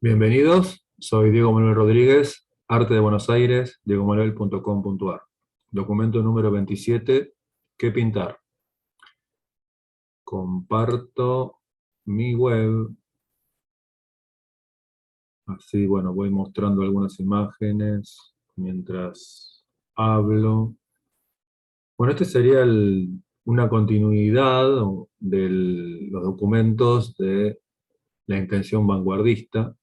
Bienvenidos, soy Diego Manuel Rodríguez, Arte de Buenos Aires, diegomanuel.com.ar. Documento número 27, ¿qué pintar? Comparto mi web, así, bueno, voy mostrando algunas imágenes mientras hablo. Bueno, este sería una continuidad de los documentos de la intención vanguardista,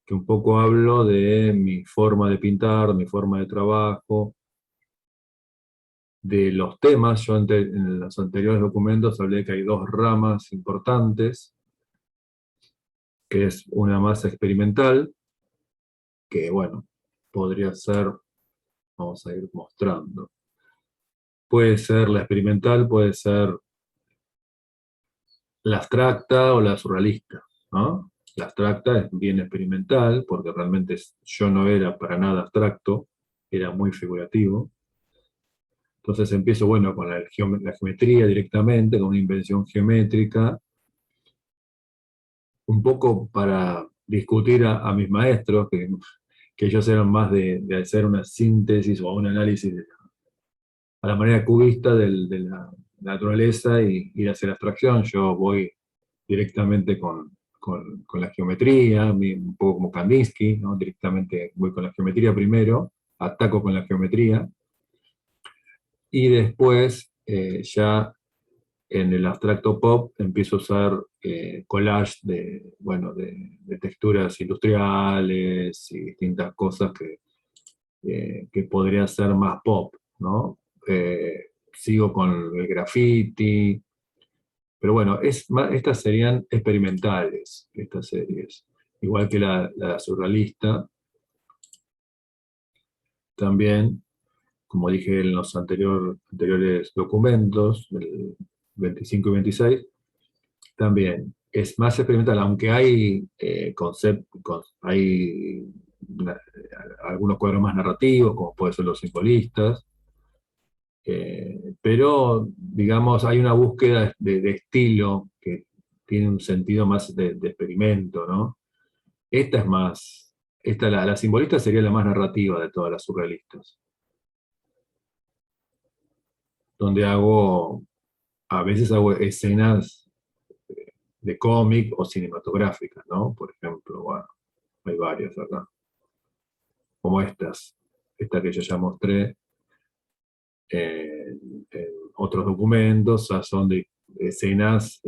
que un poco hablo de mi forma de pintar, mi forma de trabajo, de los temas. Yo en los anteriores documentos hablé de que hay dos ramas importantes, que es una más experimental, que bueno, podría ser, vamos a ir mostrando. Puede ser la experimental, puede ser la abstracta o la surrealista, ¿no? La abstracta es bien experimental, porque realmente yo no era para nada abstracto, era muy figurativo. Entonces empiezo, bueno, con la geometría directamente, con una invención geométrica, un poco para discutir a mis maestros, que ellos eran más de hacer una síntesis o un análisis a la manera cubista de la naturaleza y de hacer abstracción. Yo voy directamente con la geometría, un poco como Kandinsky, ¿no? Directamente voy con la geometría primero, ataco con la geometría, y después ya en el abstracto pop empiezo a usar collage bueno, de texturas industriales y distintas cosas que podría ser más pop, ¿no? Sigo con el graffiti, pero bueno, estas serían experimentales, estas series. Igual que la surrealista, también, como dije en los anteriores documentos, el 25 y 26, también es más experimental, aunque hay hay algunos cuadros más narrativos, como pueden ser los simbolistas, pero digamos hay una búsqueda de estilo que tiene un sentido más de experimento, ¿no? Esta es más, la simbolista sería la más narrativa de todas las surrealistas, donde a veces hago escenas de cómic o cinematográficas, ¿no? Por ejemplo, bueno, hay varias acá, como esta que yo ya mostré en otros documentos, son de escenas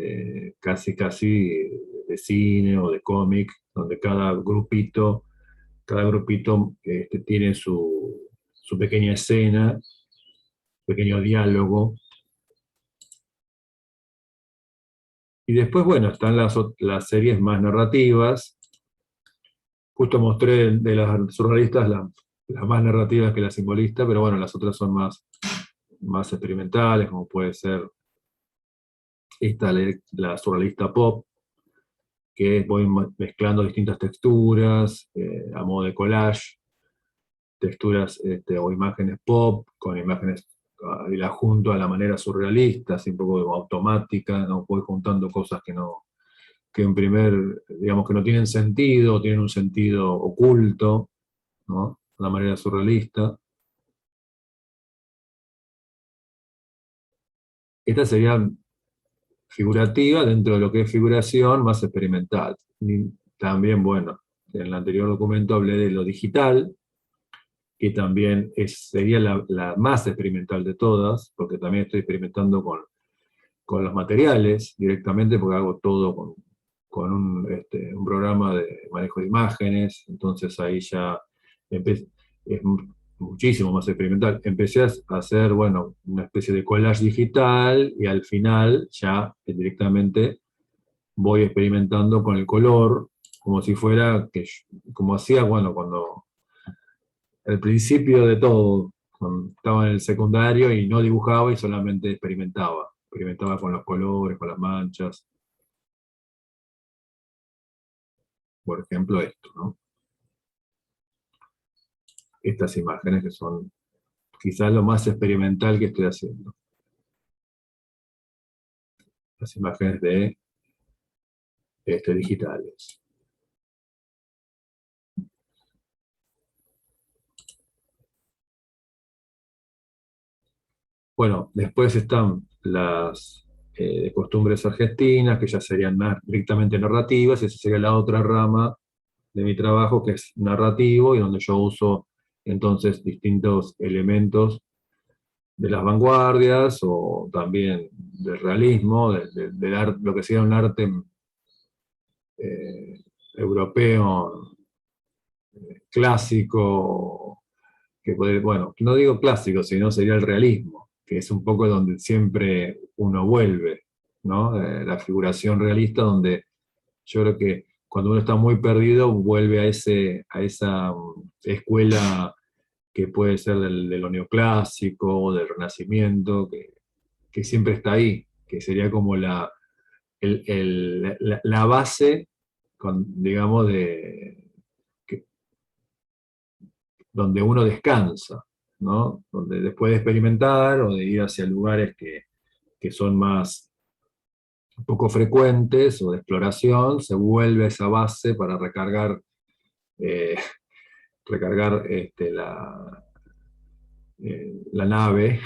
casi de cine o de cómic, donde cada grupito tiene su pequeña escena, pequeño diálogo. Y después, bueno, están las series más narrativas. Justo mostré de las surrealistas las más narrativas que las simbolistas, pero bueno, las otras son más experimentales, como puede ser la surrealista pop, que voy mezclando distintas texturas a modo de collage, texturas o imágenes pop con imágenes, y las junto a la manera surrealista, así un poco automática, ¿no? Voy juntando cosas que digamos que no tienen sentido, tienen un sentido oculto, ¿no? De la manera surrealista. Esta sería figurativa dentro de lo que es figuración más experimental. Y también, bueno, en el anterior documento hablé de lo digital, que también sería la más experimental de todas, porque también estoy experimentando con los materiales directamente, porque hago todo con un programa de manejo de imágenes. Entonces ahí ya es muchísimo más experimental. Empecé a hacer, bueno, una especie de collage digital, y al final ya directamente voy experimentando con el color, como si fuera, como hacía, bueno, cuando al principio de todo, cuando estaba en el secundario y no dibujaba y solamente experimentaba con los colores, con las manchas, por ejemplo esto, ¿no? Estas imágenes que son quizás lo más experimental que estoy haciendo, las imágenes digitales. Bueno, después están las de costumbres argentinas, que ya serían más directamente narrativas, y esa sería la otra rama de mi trabajo, que es narrativo, y donde yo uso entonces distintos elementos de las vanguardias o también del realismo, lo que sería un arte eh, europeo clásico, que puede, bueno, no digo clásico, sino sería el realismo, que es un poco donde siempre uno vuelve, ¿no? La figuración realista, donde yo creo que cuando uno está muy perdido, vuelve a esa escuela que puede ser de lo neoclásico, del Renacimiento, que siempre está ahí, que sería como la base, digamos, que- donde uno descansa, ¿no? Donde después de experimentar o de ir hacia lugares que son más poco frecuentes o de exploración, se vuelve a esa base para eh, recargar la nave,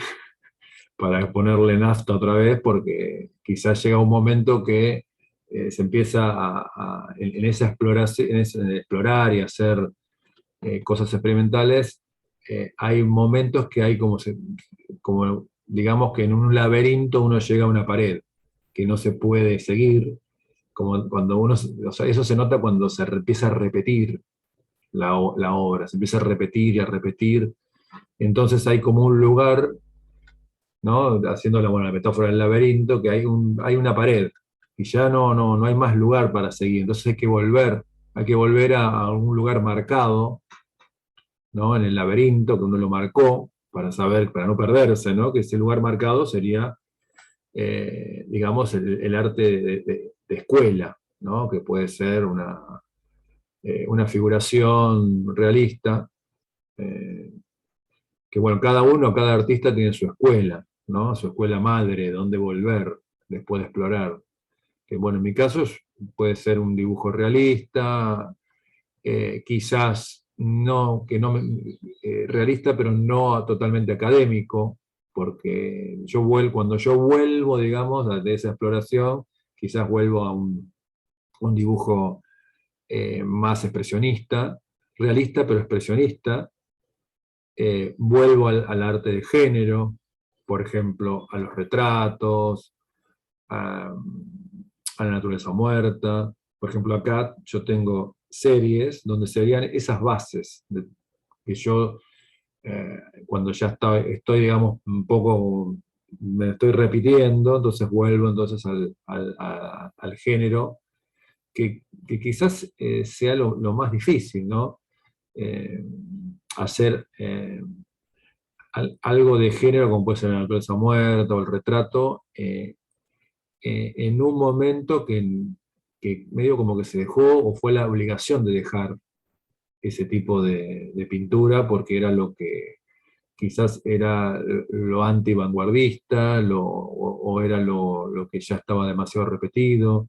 para ponerle nafta otra vez, porque quizás llega un momento que se empieza en esa exploración, en explorar y hacer cosas experimentales, hay momentos que hay como, digamos que en un laberinto uno llega a una pared que no se puede seguir, como cuando uno, o sea, eso se nota cuando se empieza a repetir la obra, se empieza a repetir y a repetir, entonces hay como un lugar, ¿no? Haciendo la metáfora del laberinto, que hay una pared y ya no hay más lugar para seguir, entonces hay que volver a un lugar marcado, ¿no? En el laberinto que uno lo marcó para saber, para no perderse, ¿no? Que ese lugar marcado sería, digamos, el arte de escuela, ¿no? Que puede ser una figuración realista, eh, que bueno, cada artista tiene su escuela, ¿no? Su escuela madre, donde volver después de explorar. Que bueno, en mi caso puede ser un dibujo realista, quizás no, que no realista, pero no totalmente académico, porque cuando yo vuelvo, digamos, de esa exploración, quizás vuelvo a un dibujo más expresionista, realista pero expresionista, vuelvo al arte de género, por ejemplo, a los retratos, a, a la naturaleza muerta. Por ejemplo, acá yo tengo series donde serían esas bases que yo, eh, cuando ya estoy, digamos, un poco, me estoy repitiendo, entonces vuelvo entonces al género, que quizás sea lo más difícil, ¿no? Eh, hacer algo de género, como puede ser la naturaleza muerta o el retrato, en un momento que medio como que se dejó o fue la obligación de dejar ese tipo de pintura porque era lo que quizás era lo anti-vanguardista o era lo que ya estaba demasiado repetido.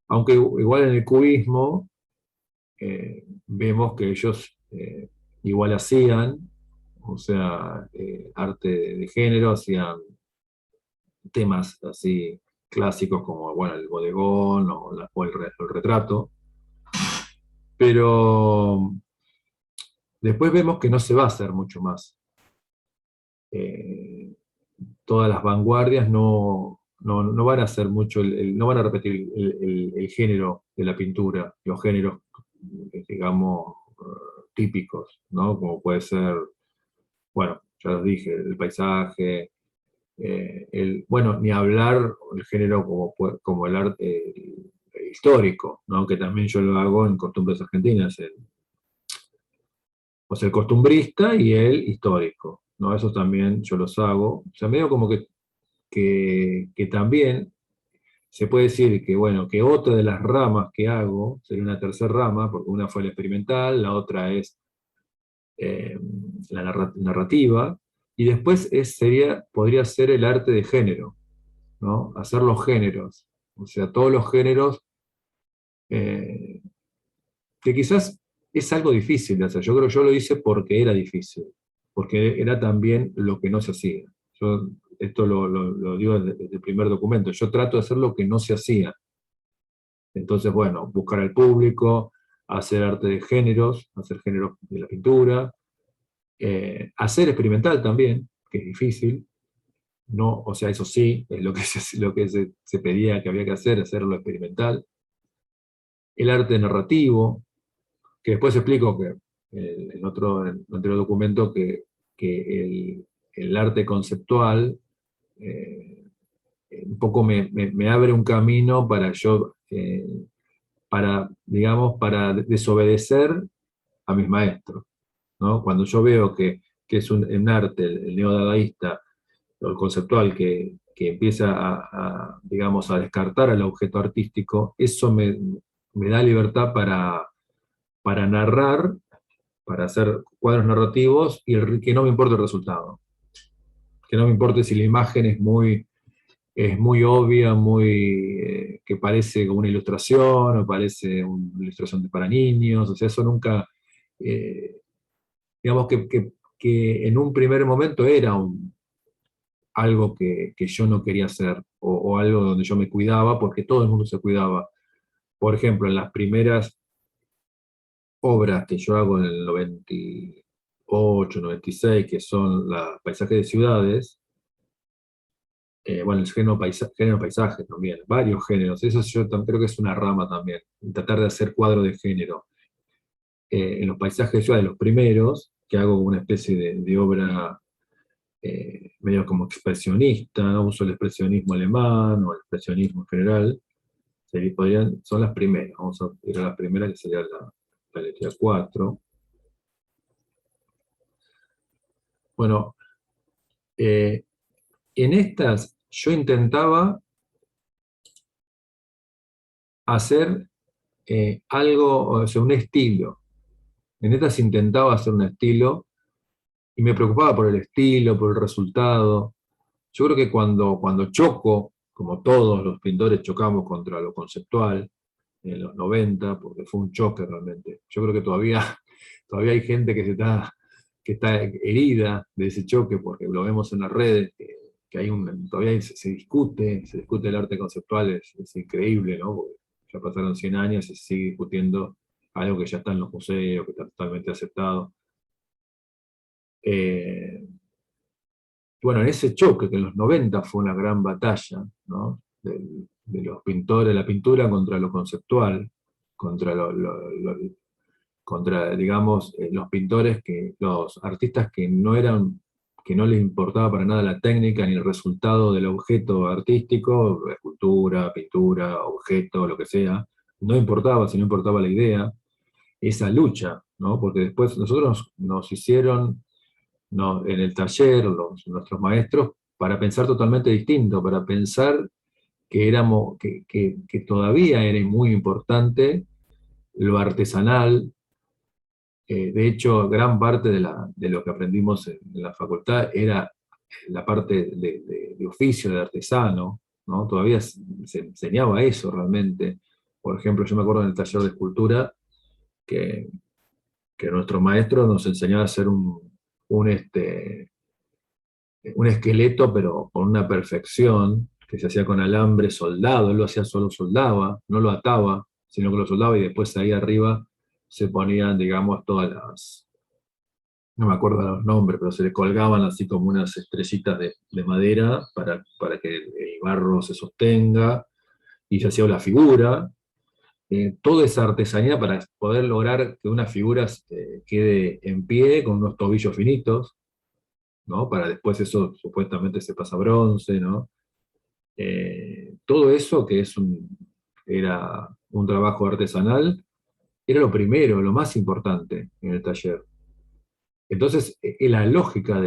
Aunque igual en el cubismo vemos que ellos igual hacían, o sea, arte de género, hacían temas así clásicos como bueno, el bodegón o el retrato, pero después vemos que no se va a hacer mucho más. Eh, Todas las vanguardias no van a hacer mucho, no van a repetir el género de la pintura, los géneros, digamos, típicos, ¿no? Como puede ser, bueno, ya los dije, el paisaje, bueno, ni hablar el género como el arte histórico, ¿no? Que también yo lo hago en costumbres argentinas, o sea, el costumbrista y el histórico, ¿no? Eso también yo los hago. O sea, medio como que también se puede decir que, bueno, que otra de las ramas que hago, sería una tercera rama, porque una fue la experimental, la otra es eh, la narrativa, y después podría ser el arte de género, ¿no? Hacer los géneros, o sea, todos los géneros, eh, que quizás es algo difícil de hacer. Yo creo que yo lo hice porque era difícil, porque era también lo que no se hacía. Yo esto lo digo desde el primer documento, yo trato de hacer lo que no se hacía. Entonces, bueno, buscar al público, hacer arte de géneros, hacer géneros de la pintura, hacer experimental también, que es difícil, no, o sea, eso sí, es lo que se pedía que había que hacer, hacerlo experimental. El arte narrativo, que después explico que en otro documento que el arte conceptual un poco me abre un camino para yo, para, digamos, para desobedecer a mis maestros, ¿no? Cuando yo veo que es un arte, el neodadaísta, o el conceptual, que empieza digamos, a descartar al objeto artístico, eso me da libertad para narrar, para hacer cuadros narrativos, y que no me importe el resultado. Que no me importe si la imagen es muy obvia, que parece como una ilustración, o parece una ilustración para niños, o sea, eso nunca, eh, digamos que en un primer momento era algo que yo no quería hacer, o algo donde yo me cuidaba, porque todo el mundo se cuidaba. Por ejemplo, en las primeras obras que yo hago en el 98, 96, que son los paisajes de ciudades, bueno, el género paisaje también, varios géneros, eso yo creo que es una rama también, tratar de hacer cuadros de género. En los paisajes de ciudades, los primeros, que hago una especie de obra medio como expresionista, ¿no? Uso el expresionismo alemán o el expresionismo en general, son las primeras, vamos a ir a la primera que sería la letra 4. Bueno, eh, en estas yo intentaba hacer algo, o sea, un estilo. En estas intentaba hacer un estilo y me preocupaba por el estilo, por el resultado. Yo creo que cuando choco, como todos los pintores chocamos contra lo conceptual, en los 90, porque fue un choque realmente. Yo creo que todavía hay gente que está herida de ese choque, porque lo vemos en las redes, que todavía se discute el arte conceptual, es increíble, ¿no? Porque ya pasaron 100 años y se sigue discutiendo algo que ya está en los museos, que está totalmente aceptado. Eh, bueno, en ese choque, que en los 90 fue una gran batalla, ¿no? De los pintores, la pintura contra lo conceptual, contra contra, digamos, los pintores, los artistas que no les importaba para nada la técnica ni el resultado del objeto artístico, escultura, pintura, objeto, lo que sea, no importaba, si no importaba la idea, esa lucha, ¿no? Porque después nosotros nos hicieron en el taller, nuestros maestros, para pensar totalmente distinto, para pensar que todavía era muy importante lo artesanal. De hecho, gran parte de lo que aprendimos en la facultad era la parte de oficio, de artesano, ¿no? Todavía se enseñaba eso realmente. Por ejemplo, yo me acuerdo en el taller de escultura que, que nuestro maestro nos enseñaba a hacer un esqueleto, pero con una perfección, que se hacía con alambre soldado. Él lo hacía solo, soldaba, no lo ataba, sino que lo soldaba, y después ahí arriba se ponían, digamos, no me acuerdo los nombres, pero se le colgaban así como unas estrellitas de madera para que el barro se sostenga, y se hacía la figura. Toda esa artesanía para poder lograr que una figura quede en pie con unos tobillos finitos, ¿no? Para después eso supuestamente se pasa a bronce, ¿no? Todo eso era un trabajo artesanal, era lo primero, lo más importante en el taller. Entonces, la lógica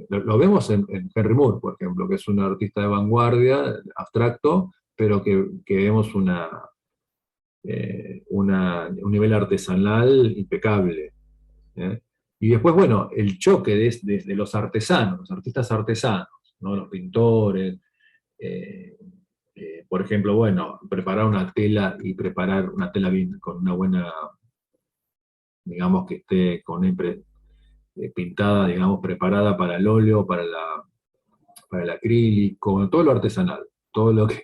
lo vemos en Henry Moore, por ejemplo, que es un artista de vanguardia, abstracto, pero que vemos un nivel artesanal impecable. ¿Eh? Y después, bueno, el choque de los artesanos, los artistas artesanos, ¿no? Los pintores, eh, por ejemplo, bueno, preparar una tela y preparar una tela bien, con una buena, digamos que esté pintada, digamos, preparada para el óleo, para el acrílico, bueno, todo lo artesanal, todo lo que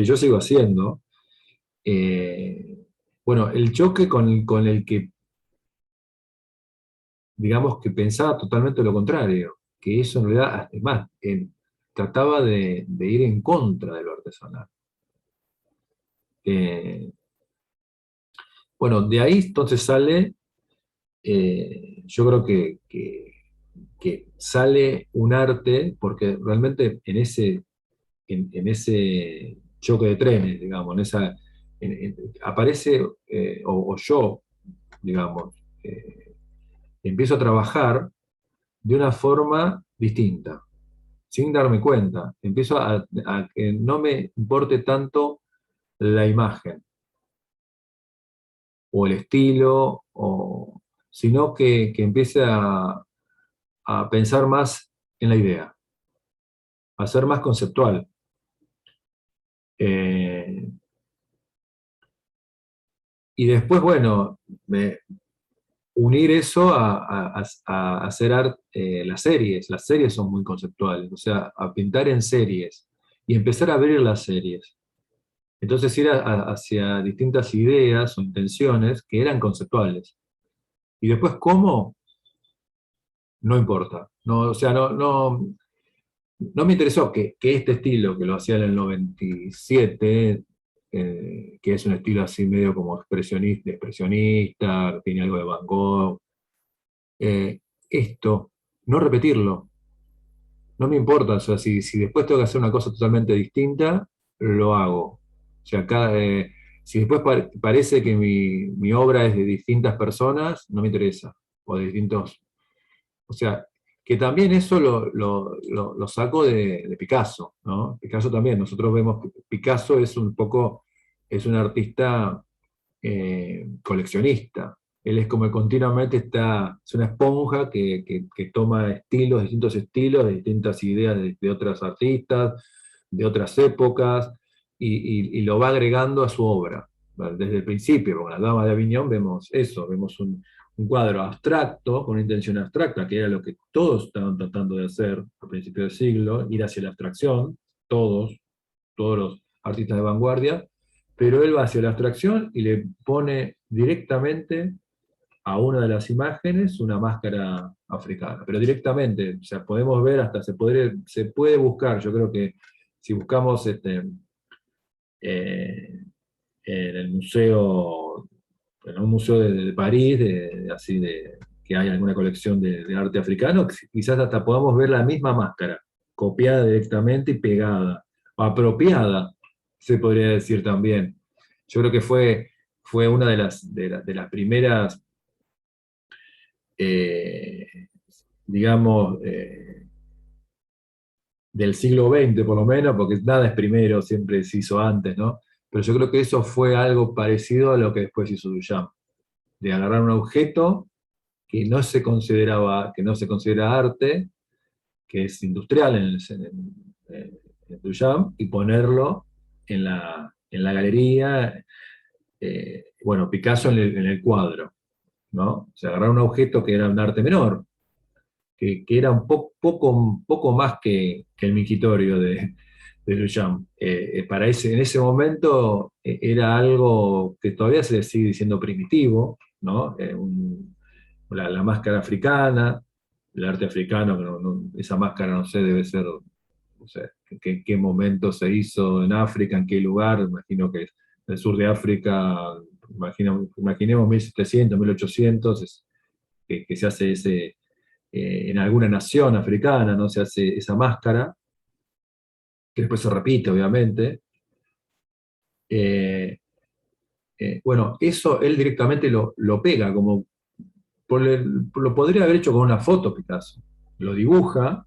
yo sigo haciendo. Bueno, el choque con el que, digamos, que pensaba totalmente lo contrario, que eso en realidad, es más, trataba de ir en contra de lo artesanal. Eh, bueno, de ahí entonces sale, yo creo que sale un arte, porque realmente en ese choque de trenes, digamos, aparece, o yo, digamos, empiezo a trabajar de una forma distinta, sin darme cuenta. Empiezo a que no me importe tanto la imagen o el estilo, sino que empiece a pensar más en la idea, a ser más conceptual. Eh, y después, bueno, unir eso a hacer las series. Las series son muy conceptuales, o sea, a pintar en series y empezar a abrir las series. Entonces ir hacia distintas ideas o intenciones que eran conceptuales. Y después cómo, no importa. No, o sea, no me interesó que este estilo, que lo hacía en el 97, que es un estilo así medio como expresionista, tiene algo de Van Gogh, esto, no repetirlo. No me importa, o sea, si después tengo que hacer una cosa totalmente distinta, lo hago. O sea, si después parece que mi obra es de distintas personas, no me interesa. O de distintos. O sea, que también eso lo saco de Picasso, ¿no? Picasso también, nosotros vemos que Picasso es un poco, es un artista coleccionista. Él es como que continuamente es una esponja que toma estilos, distintos estilos, de distintas ideas de otros artistas, de otras épocas, y lo va agregando a su obra. ¿Vale? Desde el principio, con la Dama de Aviñón vemos eso, vemos un cuadro abstracto, con una intención abstracta, que era lo que todos estaban tratando de hacer a principios del siglo, ir hacia la abstracción, todos los artistas de vanguardia, pero él va hacia la abstracción y le pone directamente a una de las imágenes una máscara africana, pero directamente, o sea, podemos ver hasta, se puede buscar, yo creo que si buscamos eh, en el museo, en un museo de París, así que hay alguna colección de arte africano, quizás hasta podamos ver la misma máscara, copiada directamente y pegada, o apropiada, se podría decir también. Yo creo que fue una de las primeras, eh, digamos, del siglo XX por lo menos, porque nada es primero, siempre se hizo antes, ¿no? Pero yo creo que eso fue algo parecido a lo que después hizo Duchamp, de agarrar un objeto que no se considera arte, que es industrial en Duchamp, y ponerlo en la galería, bueno, Picasso en el cuadro, ¿no? O sea, agarrar un objeto que era un arte menor, que era un poco más que el mingitorio de Duchamp. En ese momento era algo que todavía se sigue diciendo primitivo, ¿no? La máscara africana, el arte africano, esa máscara no sé, debe ser, no sé, en qué momento se hizo en África, en qué lugar, imagino que en el sur de África, imaginemos 1700, 1800, que se hace en alguna nación africana, ¿no? Se hace esa máscara, que después se repite, obviamente. Eh, bueno, eso él directamente lo pega, como lo podría haber hecho con una foto Picasso. Lo dibuja,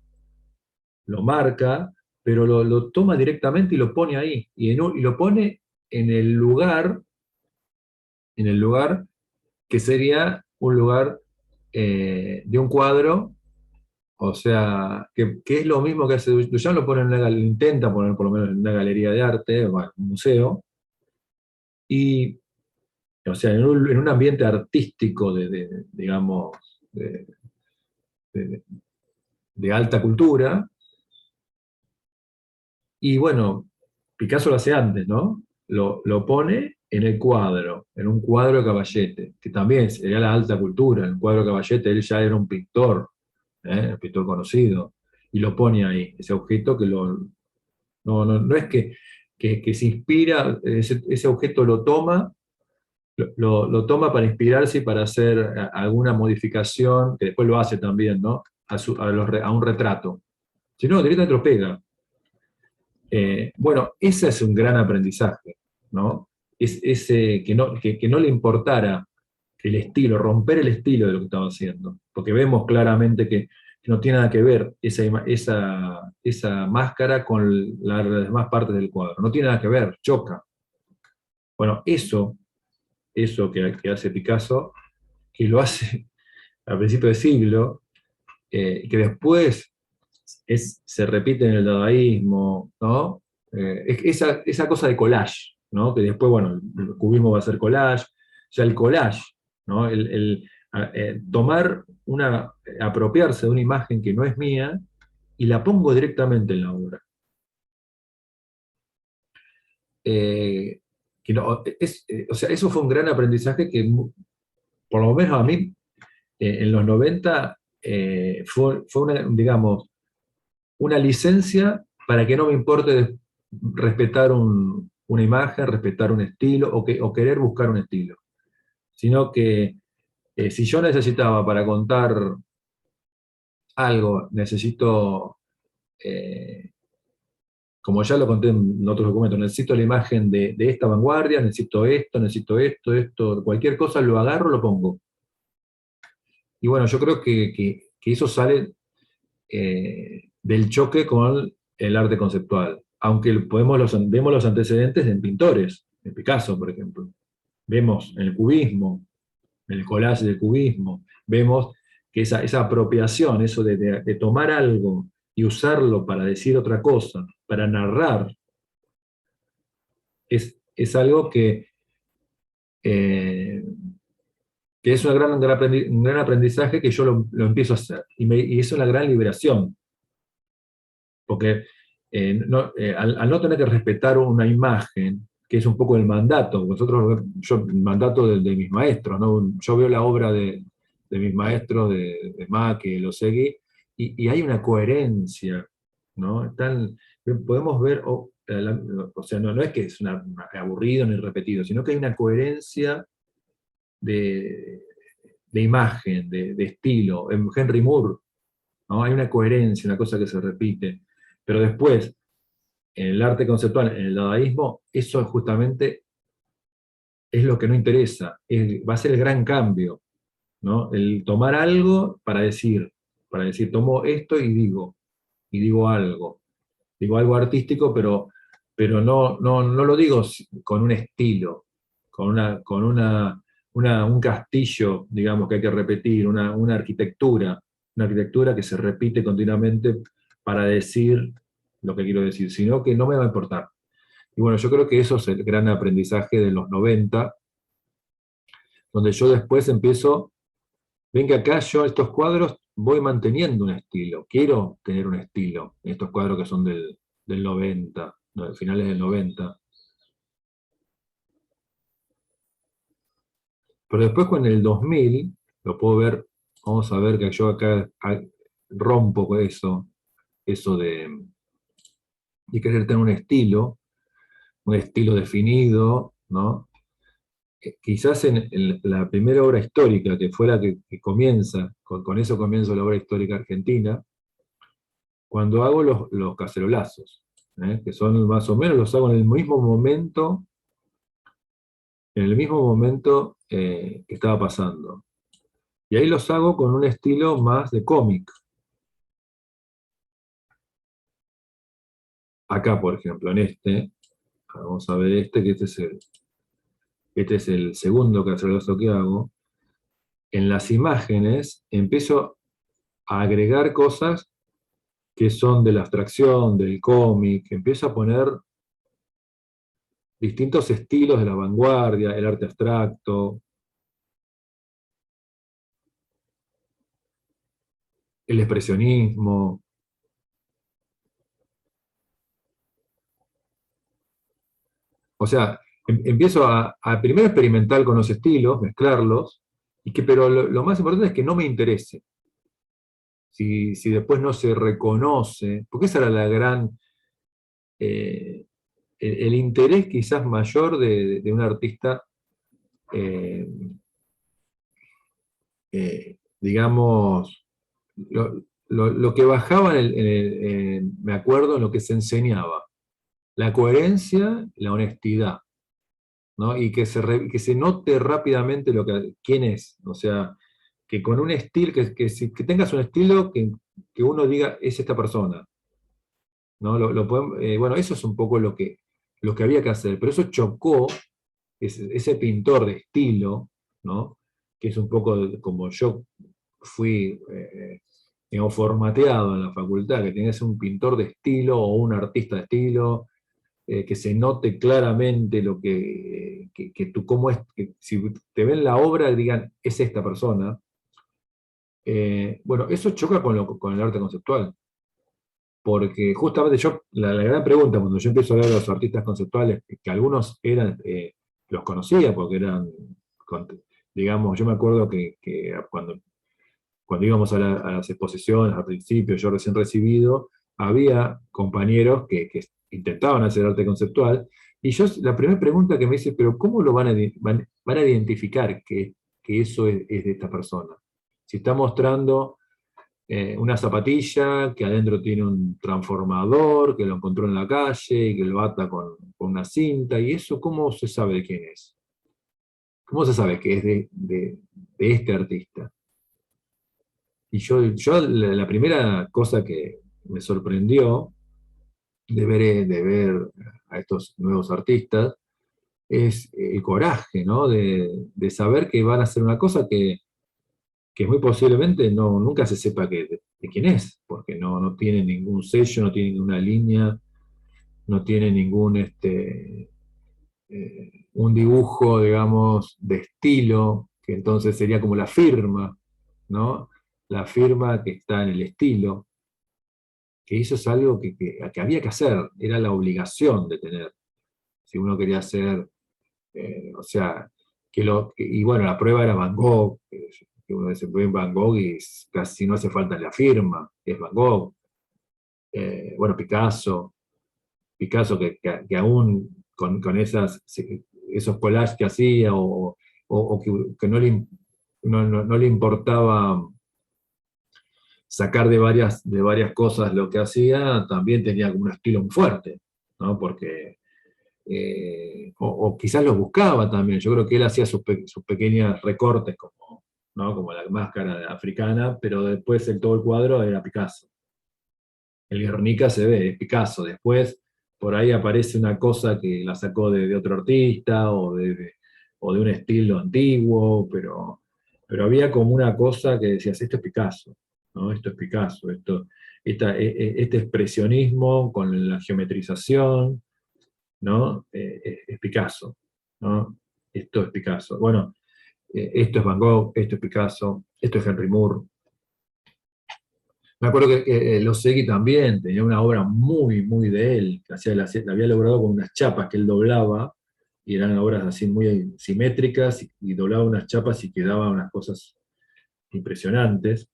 lo marca, pero lo toma directamente y lo pone ahí. Y lo pone en el lugar que sería un lugar de un cuadro. O sea, que es lo mismo que hace Duchamp, lo pone intenta poner por lo menos en una galería de arte, bueno, un museo, y, o sea, en un ambiente artístico digamos, de, de- de alta cultura, Y bueno, Picasso lo hace antes, ¿no? Lo pone en el cuadro, en un cuadro de Caballete, que también sería la alta cultura. En el cuadro de Caballete él ya era un pintor conocido, y lo pone ahí, ese objeto que no es que se inspira, ese objeto lo toma, lo toma para inspirarse y para hacer alguna modificación, que después lo hace también, ¿no? A un retrato. Si no, directamente lo pega. Bueno, ese es un gran aprendizaje, ¿no? Es ese que no le importara el estilo, romper el estilo de lo que estaba haciendo, porque vemos claramente que no tiene nada que ver esa máscara con las demás partes del cuadro, no tiene nada que ver, choca. Bueno, eso que hace Picasso, que lo hace a principios de siglo, que después se repite en el dadaísmo, ¿no? Esa cosa de collage, ¿no? Que después, bueno, el cubismo va a ser collage, ya el collage, ¿no? Tomar apropiarse de una imagen que no es mía y la pongo directamente en la obra. Eh, o sea, eso fue un gran aprendizaje que, por lo menos a mí, en los 90, fue una, digamos, una licencia para que no me importe respetar una imagen, respetar un estilo o querer buscar un estilo. Sino que si yo necesitaba para contar algo, necesito, eh, como ya lo conté en otros documentos, necesito la imagen de esta vanguardia, necesito esto, cualquier cosa lo agarro, lo pongo. Y bueno, yo creo que eso sale del choque con el arte conceptual. Aunque vemos los antecedentes en pintores, en Picasso, por ejemplo. Vemos en el cubismo, en el collage del cubismo, vemos que esa apropiación, eso de tomar algo y usarlo para decir otra cosa, para narrar, es algo eh, que es un gran aprendizaje que yo lo empiezo a hacer. Y es una gran liberación. Porque al no tener que respetar una imagen, que es un poco el mandato, el mandato de mis maestros, ¿no? Yo veo la obra de mis maestros, de Mack, lo seguí, y hay una coherencia, ¿no? Podemos ver, o sea, no es que es aburrido ni repetido, sino que hay una coherencia de, de imagen, de estilo. En Henry Moore, ¿no? Hay una coherencia, una cosa que se repite. Pero después, en el arte conceptual, en el dadaísmo, eso justamente es lo que no interesa. Va a ser el gran cambio, ¿no? El tomar algo para decir, tomo esto y digo algo. Digo algo artístico, pero no lo digo con un estilo, con un castillo, digamos, que hay que repetir, una arquitectura que se repite continuamente para decir lo que quiero decir, sino que no me va a importar. Y bueno, yo creo que eso es el gran aprendizaje de los 90, donde yo después empiezo, ven que acá yo estos cuadros voy manteniendo un estilo, quiero tener un estilo, estos cuadros que son del 90, no, de finales del 90. Pero después con el 2000, lo puedo ver, vamos a ver que yo acá rompo con eso de querer tener un estilo definido, ¿no? Quizás en la primera obra histórica, que fue la que comienza, con eso comienzo la obra histórica argentina, cuando hago los cacerolazos, que son más o menos, los hago en el mismo momento que estaba pasando. Y ahí los hago con un estilo más de cómic. Acá, por ejemplo, vamos a ver que este es el segundo cacerolazo que hago. En las imágenes empiezo a agregar cosas que son de la abstracción, del cómic, empiezo a poner distintos estilos de la vanguardia, el arte abstracto, el expresionismo. O sea, empiezo a primero experimentar con los estilos, mezclarlos, pero lo más importante es que no me interese. Si después no se reconoce, porque esa era la gran, eh, el interés quizás mayor de un artista, eh, digamos, lo que bajaba me acuerdo, en lo que se enseñaba, la coherencia, la honestidad, ¿no? Y que se note rápidamente quién es, o sea, que con un estilo, que tengas un estilo que uno diga, es esta persona, ¿no? Bueno, eso es un poco lo que había que hacer, pero eso chocó, ese pintor de estilo, ¿no? Que es un poco como yo fui, digamos, formateado en la facultad, que tenés un pintor de estilo o un artista de estilo, que se note claramente que tú, cómo es, que si te ven la obra, digan, es esta persona. Bueno, eso choca con el arte conceptual, porque justamente la gran pregunta, cuando yo empiezo a ver a los artistas conceptuales, que algunos los conocía porque eran, con- digamos, yo me acuerdo que cuando íbamos a las exposiciones al principio, yo recién recibido, había compañeros que intentaban hacer arte conceptual, y la primera pregunta que me dice, pero ¿cómo lo van a identificar que eso es de esta persona? Si está mostrando una zapatilla que adentro tiene un transformador, que lo encontró en la calle y que lo ata con una cinta, y eso, ¿cómo se sabe de quién es? ¿Cómo se sabe que es de este artista? Y yo la primera cosa que me sorprendió de ver a estos nuevos artistas es el coraje, ¿no? De saber que van a hacer una cosa que muy posiblemente nunca se sepa de quién es, porque no tiene ningún sello, no tiene ninguna línea, no tiene ningún un dibujo, digamos, de estilo, que entonces sería como la firma, ¿no? La firma que está en el estilo, que eso es algo que había que hacer, era la obligación de tener, si uno quería hacer, o sea, y bueno, la prueba era Van Gogh, que uno dice, ve Van Gogh y casi no hace falta la firma, es Van Gogh. Bueno, Picasso que aún con esos collages que hacía, o que no le importaba sacar de varias cosas lo que hacía, también tenía como un estilo muy fuerte, ¿no? Porque, o quizás los buscaba también, yo creo que él hacía sus pequeños recortes, ¿no? Como la máscara africana, pero después todo el cuadro era Picasso. El Guernica se ve, es Picasso. Después, por ahí aparece una cosa que la sacó de otro artista, o de un estilo antiguo, pero había como una cosa que decías, esto es Picasso, ¿no? Esto es Picasso, este expresionismo con la geometrización, ¿no? Es Picasso, ¿no? Esto es Picasso. Bueno, esto es Van Gogh, esto es Picasso, esto es Henry Moore. Me acuerdo que Losegui también tenía una obra muy, muy de él, que la había logrado con unas chapas que él doblaba, y eran obras así muy simétricas, y doblaba unas chapas y quedaban unas cosas impresionantes,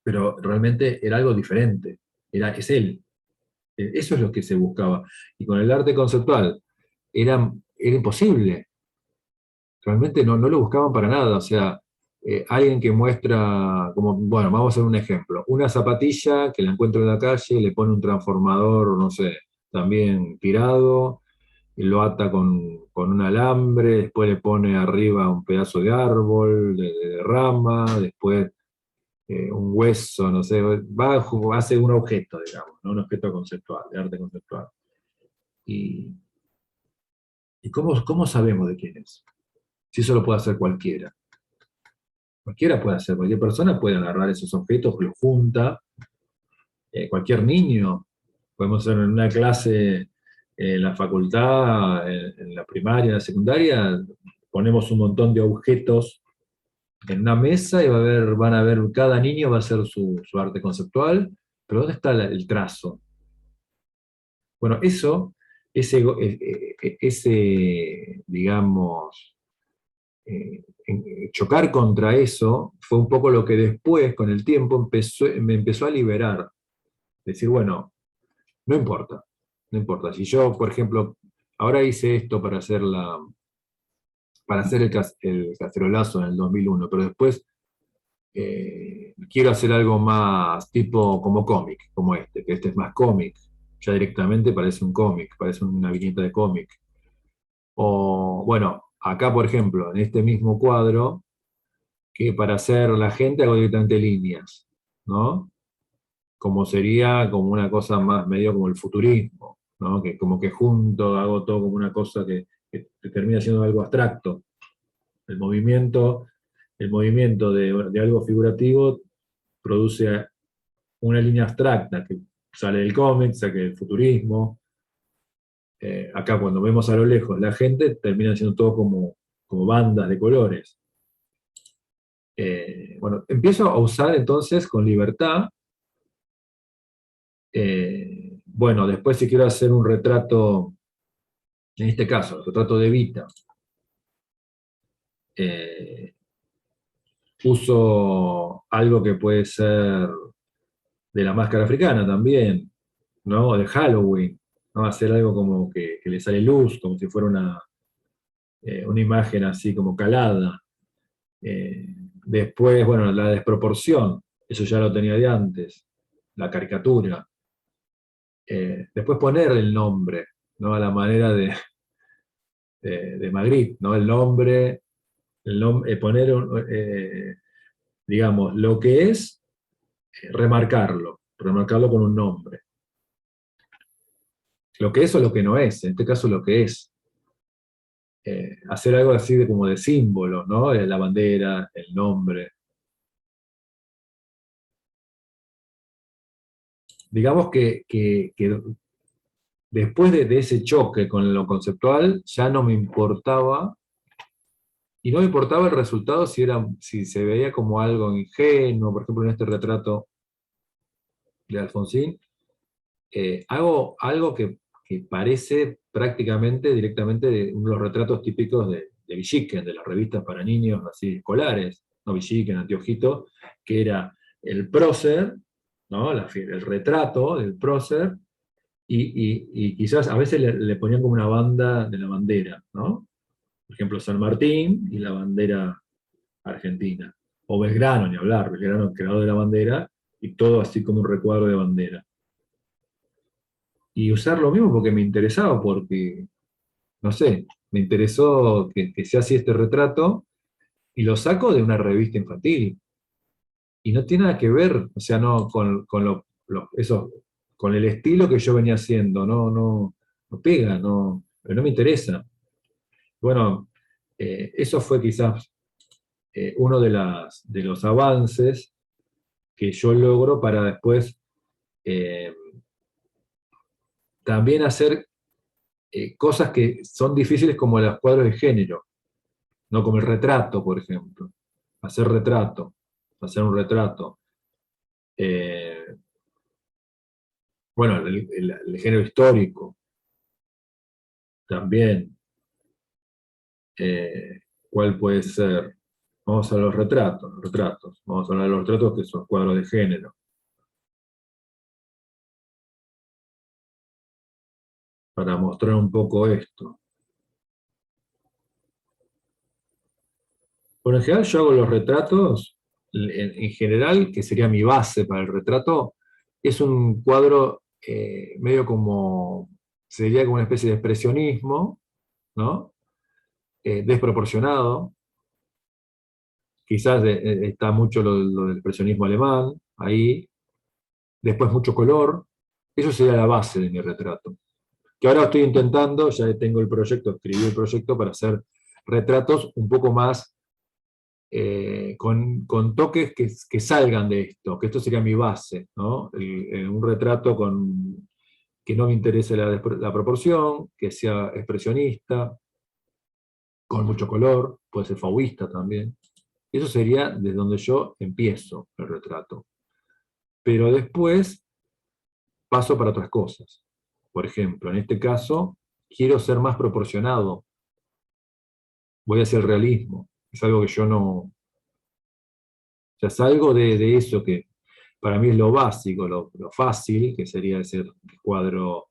pero realmente era algo diferente, es él. Eso es lo que se buscaba. Y con el arte conceptual era imposible, realmente no lo buscaban para nada, o sea, alguien que muestra, como, bueno, vamos a hacer un ejemplo, una zapatilla que la encuentra en la calle, le pone un transformador, no sé, también tirado, y lo ata con un alambre, después le pone arriba un pedazo de árbol, de rama, después un hueso, no sé, hace un objeto, digamos, ¿no? Un objeto conceptual, de arte conceptual. ¿Y, y cómo sabemos de quién es? Si eso lo puede hacer cualquiera. Cualquiera puede hacer, cualquier persona puede agarrar esos objetos, los junta, cualquier niño. Podemos hacer en una clase en la facultad, en la primaria, en la secundaria, ponemos un montón de objetos en una mesa y van a ver, cada niño va a hacer su arte conceptual, pero ¿dónde está el trazo? Bueno, eso digamos, chocar contra eso fue un poco lo que después, con el tiempo, me empezó a liberar. Decir, bueno, no importa, no importa. Si yo, por ejemplo, ahora hice esto para hacer el cacerolazo en el 2001, pero después quiero hacer algo más tipo como cómic, como que este es más cómic, ya directamente parece un cómic, parece una viñeta de cómic. O, bueno, acá, por ejemplo, en este mismo cuadro, que para hacer la gente hago directamente líneas, ¿no? Como sería como una cosa más medio como el futurismo, ¿no? Que como que junto hago todo como una cosa que termina siendo algo abstracto. El movimiento, el movimiento de algo figurativo produce una línea abstracta que sale del cómic, sale del futurismo. Acá cuando vemos a lo lejos la gente termina siendo todo como bandas de colores. Bueno, empiezo a usar entonces con libertad. Bueno, después si quiero hacer un retrato, en este caso, el retrato de Evita, uso algo que puede ser de la máscara africana también, ¿no? De Halloween, ¿no? Hacer algo como que le sale luz, como si fuera una imagen así como calada. Después, bueno, la desproporción, eso ya lo tenía de antes, la caricatura. Después ponerle el nombre, ¿no? A la manera de Magritte, ¿no? El nombre, poner, digamos, lo que es, remarcarlo con un nombre. Lo que es o lo que no es, en este caso lo que es. Hacer algo así como de símbolo, ¿no? La bandera, el nombre. Digamos que después de ese choque con lo conceptual, ya no me importaba, y no me importaba el resultado si se veía como algo ingenuo. Por ejemplo, en este retrato de Alfonsín, hago algo que parece prácticamente directamente de uno de los retratos típicos de Villiquen, de las revistas para niños así escolares, no Villiquen, Anteojito, que era el prócer, ¿no? El retrato del prócer, y quizás a veces le ponían como una banda de la bandera, ¿no? Por ejemplo, San Martín y la bandera argentina. O Belgrano, ni hablar, Belgrano creador de la bandera, y todo así como un recuadro de bandera. Y usar lo mismo porque me interesaba, porque, no sé, me interesó que se hacía este retrato, y lo saco de una revista infantil. Y no tiene nada que ver, o sea, no con con el estilo que yo venía haciendo, no pega, pero no me interesa. Bueno, eso fue quizás uno de los avances que yo logro para después eh, también hacer cosas que son difíciles como los cuadros de género, no como el retrato, por ejemplo. Hacer retrato, hacer un retrato. Eh, bueno, el género histórico también. ¿Cuál puede ser? Vamos a los retratos, retratos. Vamos a hablar de los retratos que son cuadros de género, para mostrar un poco esto. Por en general yo hago los retratos, en general, que sería mi base para el retrato, es un cuadro medio como, sería como una especie de expresionismo, ¿no? Desproporcionado. Quizás está mucho lo del expresionismo alemán, ahí. Después mucho color. Eso sería la base de mi retrato. Que ahora estoy intentando, ya tengo el proyecto, escribí el proyecto para hacer retratos un poco más con toques que salgan de esto, que esto sería mi base, ¿no? Un retrato que no me interese la proporción, que sea expresionista, con mucho color, puede ser fauista también. Eso sería desde donde yo empiezo el retrato. Pero después paso para otras cosas. Por ejemplo, en este caso, quiero ser más proporcionado, voy hacia el realismo. Es algo que yo no, o sea, salgo de eso que para mí es lo básico, lo fácil, que sería ser el cuadro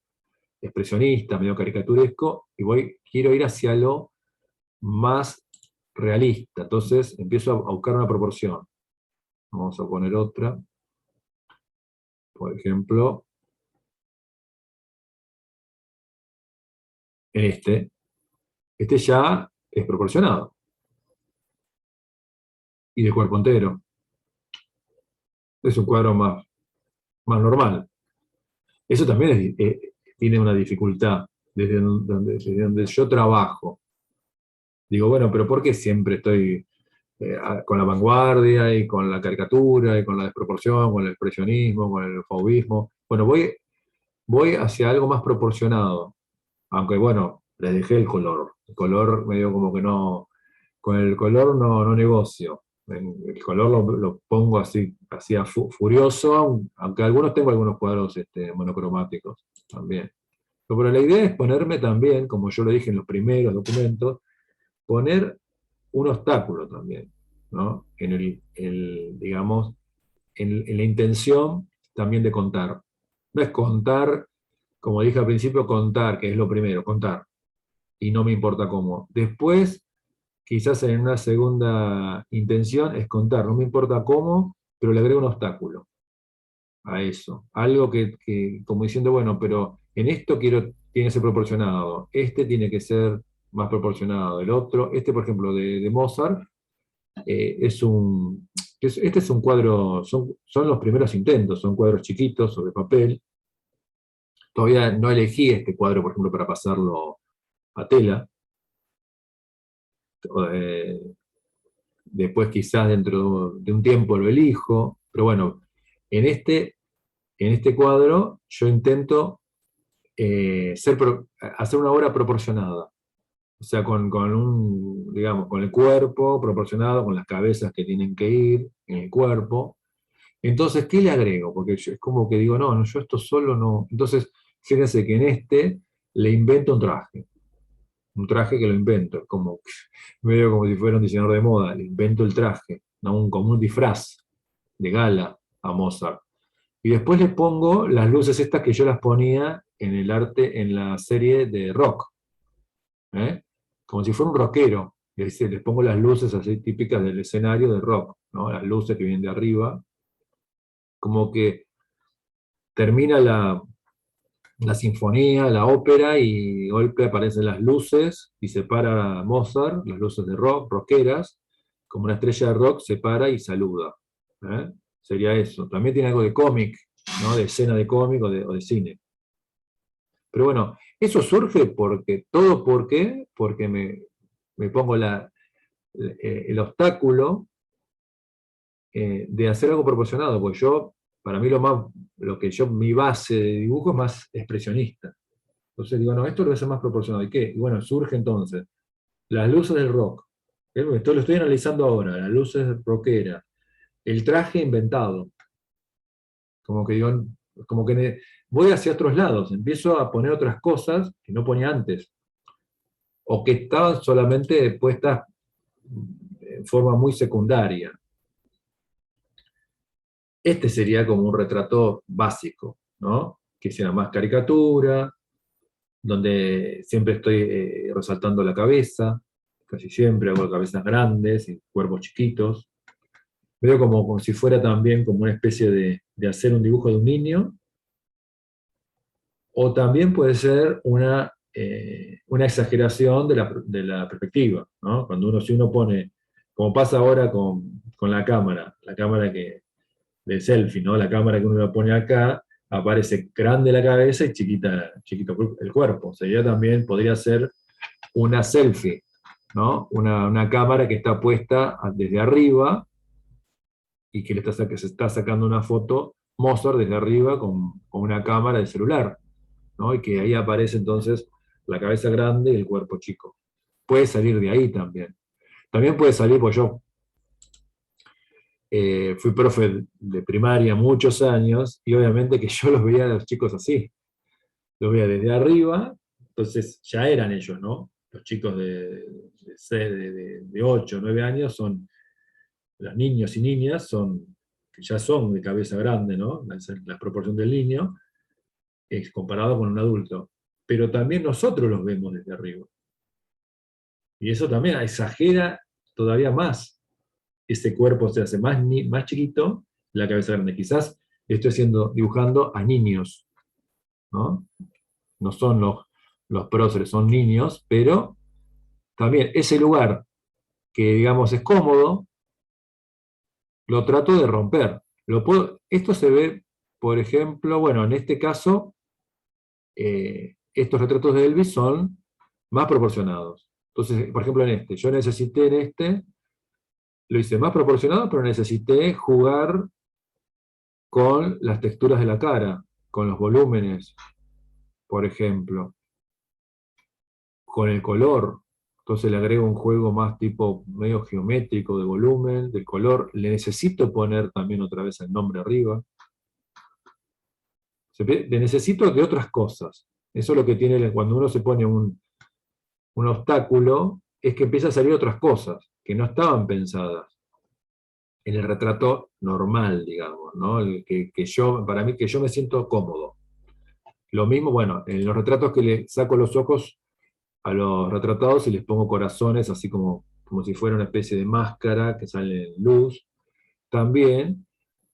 expresionista, medio caricaturesco, y quiero ir hacia lo más realista. Entonces empiezo a buscar una proporción. Vamos a poner otra. Por ejemplo, en este. Este ya es proporcionado. Y de cuerpo entero. Es un cuadro más normal. Eso también tiene una dificultad desde donde yo trabajo. Digo, bueno, pero ¿por qué siempre estoy con la vanguardia y con la caricatura y con la desproporción, con el expresionismo, con el fauvismo? Bueno, voy hacia algo más proporcionado. Aunque bueno, le dejé el color. El color medio como que no, con el color no negocio. El color lo pongo así furioso, aunque tengo algunos cuadros monocromáticos también. Pero la idea es ponerme también, como yo lo dije en los primeros documentos, poner un obstáculo también, ¿no? Digamos, en la intención también de contar. No es contar, como dije al principio, contar, que es lo primero, contar. Y no me importa cómo. Después, quizás en una segunda intención, es contar, no me importa cómo, pero le agrego un obstáculo a eso. Algo como diciendo, bueno, pero en esto tiene que ser proporcionado, este tiene que ser más proporcionado, el otro, por ejemplo, de Mozart, este es un cuadro, son los primeros intentos, son cuadros chiquitos sobre papel. Todavía no elegí este cuadro, por ejemplo, para pasarlo a tela. Eh, Después quizás dentro de un tiempo lo elijo, pero bueno, en este cuadro yo intento hacer una obra proporcionada. O sea, digamos, con el cuerpo proporcionado, con las cabezas que tienen que ir en el cuerpo. Entonces, ¿qué le agrego? Porque es como que digo, no, yo esto solo no. Entonces, fíjense que en le invento un traje que lo invento, es como medio como si fuera un diseñador de moda, le invento el traje, ¿no? Como un disfraz de gala a Mozart. Y después le pongo las luces estas que yo las ponía en el arte, en la serie de rock, ¿eh? Como si fuera un rockero. Les pongo las luces así típicas del escenario de rock, ¿no? Las luces que vienen de arriba, como que termina la sinfonía, la ópera, y de golpe aparecen las luces y se para Mozart, las luces de rock, rockeras, como una estrella de rock se para y saluda. ¿Eh? Sería eso. También tiene algo de cómic, ¿no? De escena de cómic o de cine. Pero bueno, eso surge porque me pongo el obstáculo de hacer algo proporcionado, porque para mí mi base de dibujo es más expresionista. Entonces digo, no, esto debe ser más proporcionado. ¿Y qué? Y bueno, surge entonces las luces del rock. Esto lo estoy analizando ahora, las luces rockeras, el traje inventado. Como que digo, como que voy hacia otros lados, empiezo a poner otras cosas que no ponía antes, o que estaban solamente puestas en forma muy secundaria. Este sería como un retrato básico, ¿no? Que sea más caricatura, donde siempre estoy resaltando la cabeza, casi siempre hago cabezas grandes y cuerpos chiquitos. Veo como si fuera también como una especie de hacer un dibujo de un niño, o también puede ser una exageración de la perspectiva, ¿no? Si uno pone, como pasa ahora con la cámara de selfie, ¿no? La cámara que uno la pone acá, aparece grande la cabeza y chiquito el cuerpo. Podría ser una selfie, ¿no? Una cámara que está puesta desde arriba y que se está sacando una foto Mozart desde arriba con una cámara de celular, ¿no? Y que ahí aparece entonces la cabeza grande y el cuerpo chico. Puede salir de ahí también. También puede salir, pues yo fui profe de primaria muchos años y obviamente que yo los veía a los chicos así. Los veía desde arriba Entonces ya eran ellos, ¿no? Los chicos de 8, 9 años son, los niños y niñas son, que ya son de cabeza grande, ¿no? La proporción del niño es comparado con un adulto. Pero también nosotros los vemos desde arriba. Y eso también exagera todavía más. Ese cuerpo se hace más chiquito, la cabeza grande. Quizás estoy dibujando a niños, ¿no? No son los próceres, son niños, pero también ese lugar que, digamos, es cómodo, lo trato de romper. Esto se ve, por ejemplo, bueno, en este caso, estos retratos de Elvis son más proporcionados. Entonces, por ejemplo, yo necesité en lo hice más proporcionado, pero necesité jugar con las texturas de la cara, con los volúmenes, por ejemplo, con el color. Entonces le agrego un juego más tipo medio geométrico de volumen, del color. Le necesito poner también otra vez el nombre arriba. Le necesito de otras cosas. Eso es lo que tiene cuando uno se pone un obstáculo, es que empieza a salir otras cosas que no estaban pensadas en el retrato normal, digamos, ¿no? Para mí, que yo me siento cómodo. Lo mismo, bueno, en los retratos que le saco los ojos a los retratados y les pongo corazones, así como si fuera una especie de máscara que sale en luz, también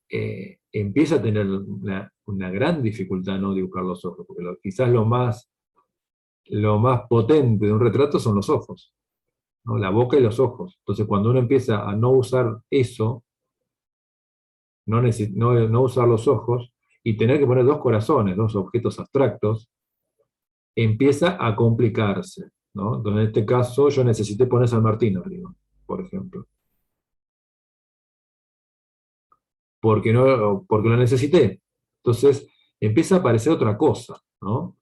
empieza a tener una gran dificultad no dibujar los ojos, porque quizás lo más potente de un retrato son los ojos, ¿no? La boca y los ojos. Entonces, cuando uno empieza a no usar eso, no usar los ojos, y tener que poner dos corazones, dos objetos abstractos, empieza a complicarse, ¿no? Entonces, en este caso, yo necesité poner San Martín arriba, por ejemplo. Porque lo necesité. Entonces, empieza a aparecer otra cosa, ¿no?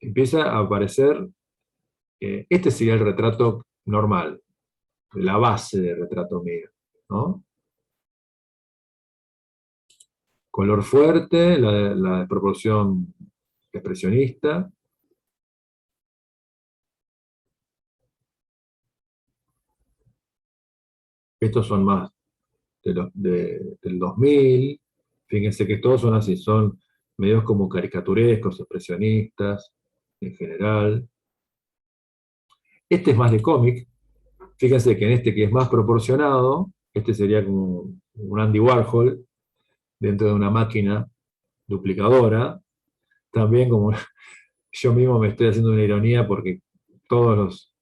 Empieza a aparecer, este sería el retrato normal, la base del retrato mío, ¿no? Color fuerte, la proporción expresionista. Estos son más del 2000. Fíjense que todos son así, son medios como caricaturescos, expresionistas, en general. Este es más de cómic. Fíjense que en este que es más proporcionado, este sería como un Andy Warhol dentro de una máquina duplicadora. También como yo mismo me estoy haciendo una ironía porque todos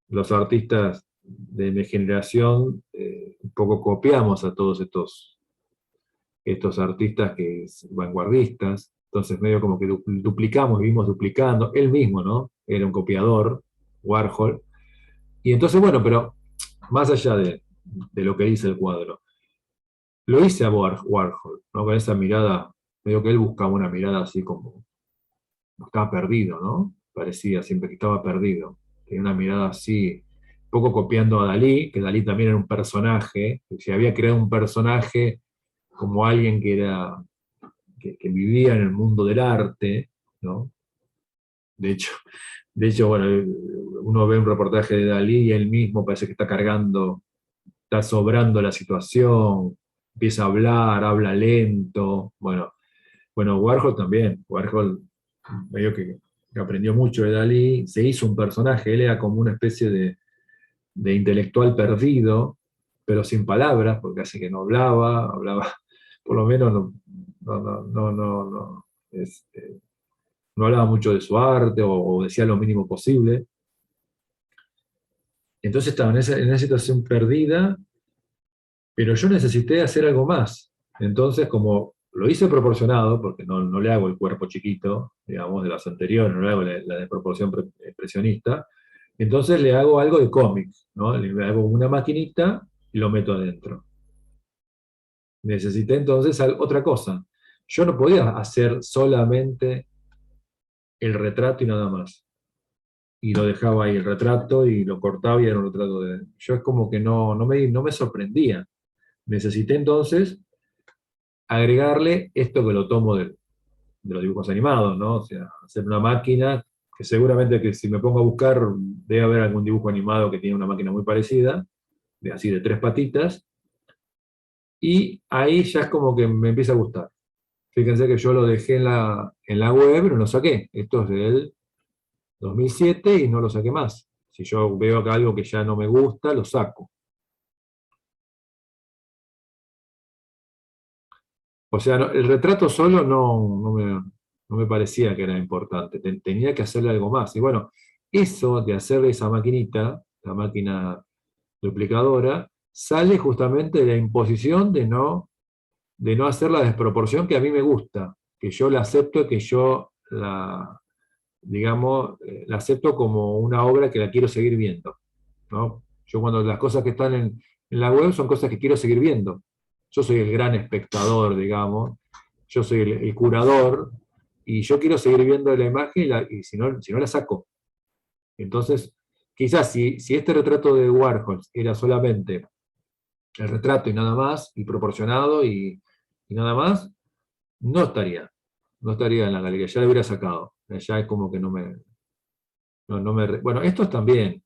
los artistas de mi generación un poco copiamos a todos estos artistas vanguardistas, entonces medio como que duplicamos, vivimos duplicando, él mismo, ¿no? Era un copiador, Warhol, y entonces, bueno, pero más allá de lo que dice el cuadro, lo hice a Warhol, ¿no? Con esa mirada, medio que él buscaba una mirada así como, estaba perdido, ¿no? Parecía siempre que estaba perdido, tenía una mirada así, un poco copiando a Dalí, que Dalí también era un personaje, que se había creado un personaje como alguien que vivía en el mundo del arte, ¿no? De hecho, bueno, uno ve un reportaje de Dalí y él mismo parece que está sobrando la situación, empieza a hablar, habla lento. Bueno, Warhol también. Warhol medio que aprendió mucho de Dalí, se hizo un personaje, él era como una especie de intelectual perdido, pero sin palabras, porque casi que no hablaba, por lo menos este, no hablaba mucho de su arte o decía lo mínimo posible. Entonces estaba en esa situación perdida, pero yo necesité hacer algo más. Entonces, como lo hice proporcionado, porque no le hago el cuerpo chiquito, digamos, de las anteriores, no le hago la de proporción expresionista, entonces le hago algo de cómic, ¿no? Le hago una maquinita y lo meto adentro. Necesité entonces otra cosa. Yo no podía hacer solamente el retrato y nada más. Y lo dejaba ahí el retrato y lo cortaba y era un retrato de él. Yo es como que no me sorprendía. Necesité entonces agregarle esto que lo tomo de él. de los dibujos animados, ¿no? O sea, hacer una máquina, que seguramente que si me pongo a buscar, debe haber algún dibujo animado que tiene una máquina muy parecida, de así de tres patitas, y ahí ya es como que me empieza a gustar. Fíjense que yo lo dejé en la web, pero lo saqué. Esto es del 2007 y no lo saqué más. Si yo veo acá algo que ya no me gusta, lo saco. O sea, el retrato solo no me parecía que era importante. Tenía que hacerle algo más. Y bueno, eso de hacerle esa maquinita, la máquina duplicadora, sale justamente de la imposición de no hacer la desproporción que a mí me gusta, que yo la acepto, que yo la, digamos, la acepto como una obra que la quiero seguir viendo, ¿no? Yo cuando las cosas que están en la web son cosas que quiero seguir viendo. Yo soy el gran espectador, digamos, yo soy el curador, y yo quiero seguir viendo la imagen y si no la saco. Entonces, quizás si este retrato de Warhol era solamente el retrato y nada más, y proporcionado y nada más, no estaría en la galería, ya lo hubiera sacado. Ya es como que no me... Bueno, estos también,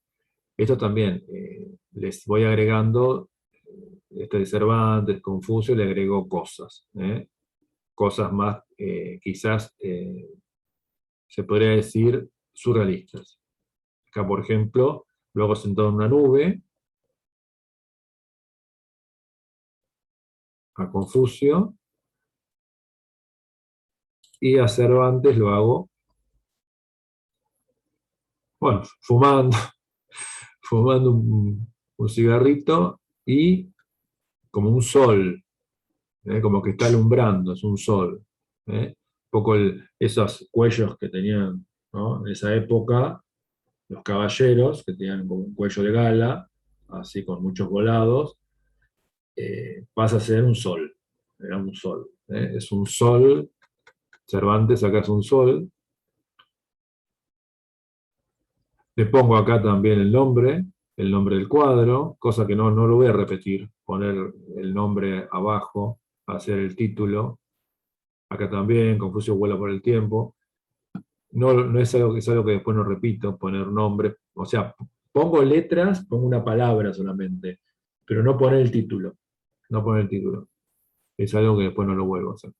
les voy agregando, este de Cervantes, Confucio, le agregó cosas, cosas más, quizás, se podría decir, surrealistas. Acá, por ejemplo, luego sentado en una nube, a Confucio, y a Cervantes lo hago, bueno, fumando, fumando un cigarrito y como un sol, como que está alumbrando, es un sol. Un poco esos cuellos que tenían, ¿no? En esa época, los caballeros, que tenían como un cuello de gala, así con muchos volados, pasa a ser un sol, era un sol. Es un sol, Cervantes acá es un sol. Le pongo acá también el nombre del cuadro, cosa que no lo voy a repetir, poner el nombre abajo, hacer el título. Acá también, Confucio vuela por el tiempo. No es algo que después no repito, poner nombre. O sea, pongo letras, pongo una palabra solamente, pero no poner el título. No poner el título. Es algo que después no lo vuelvo a hacer.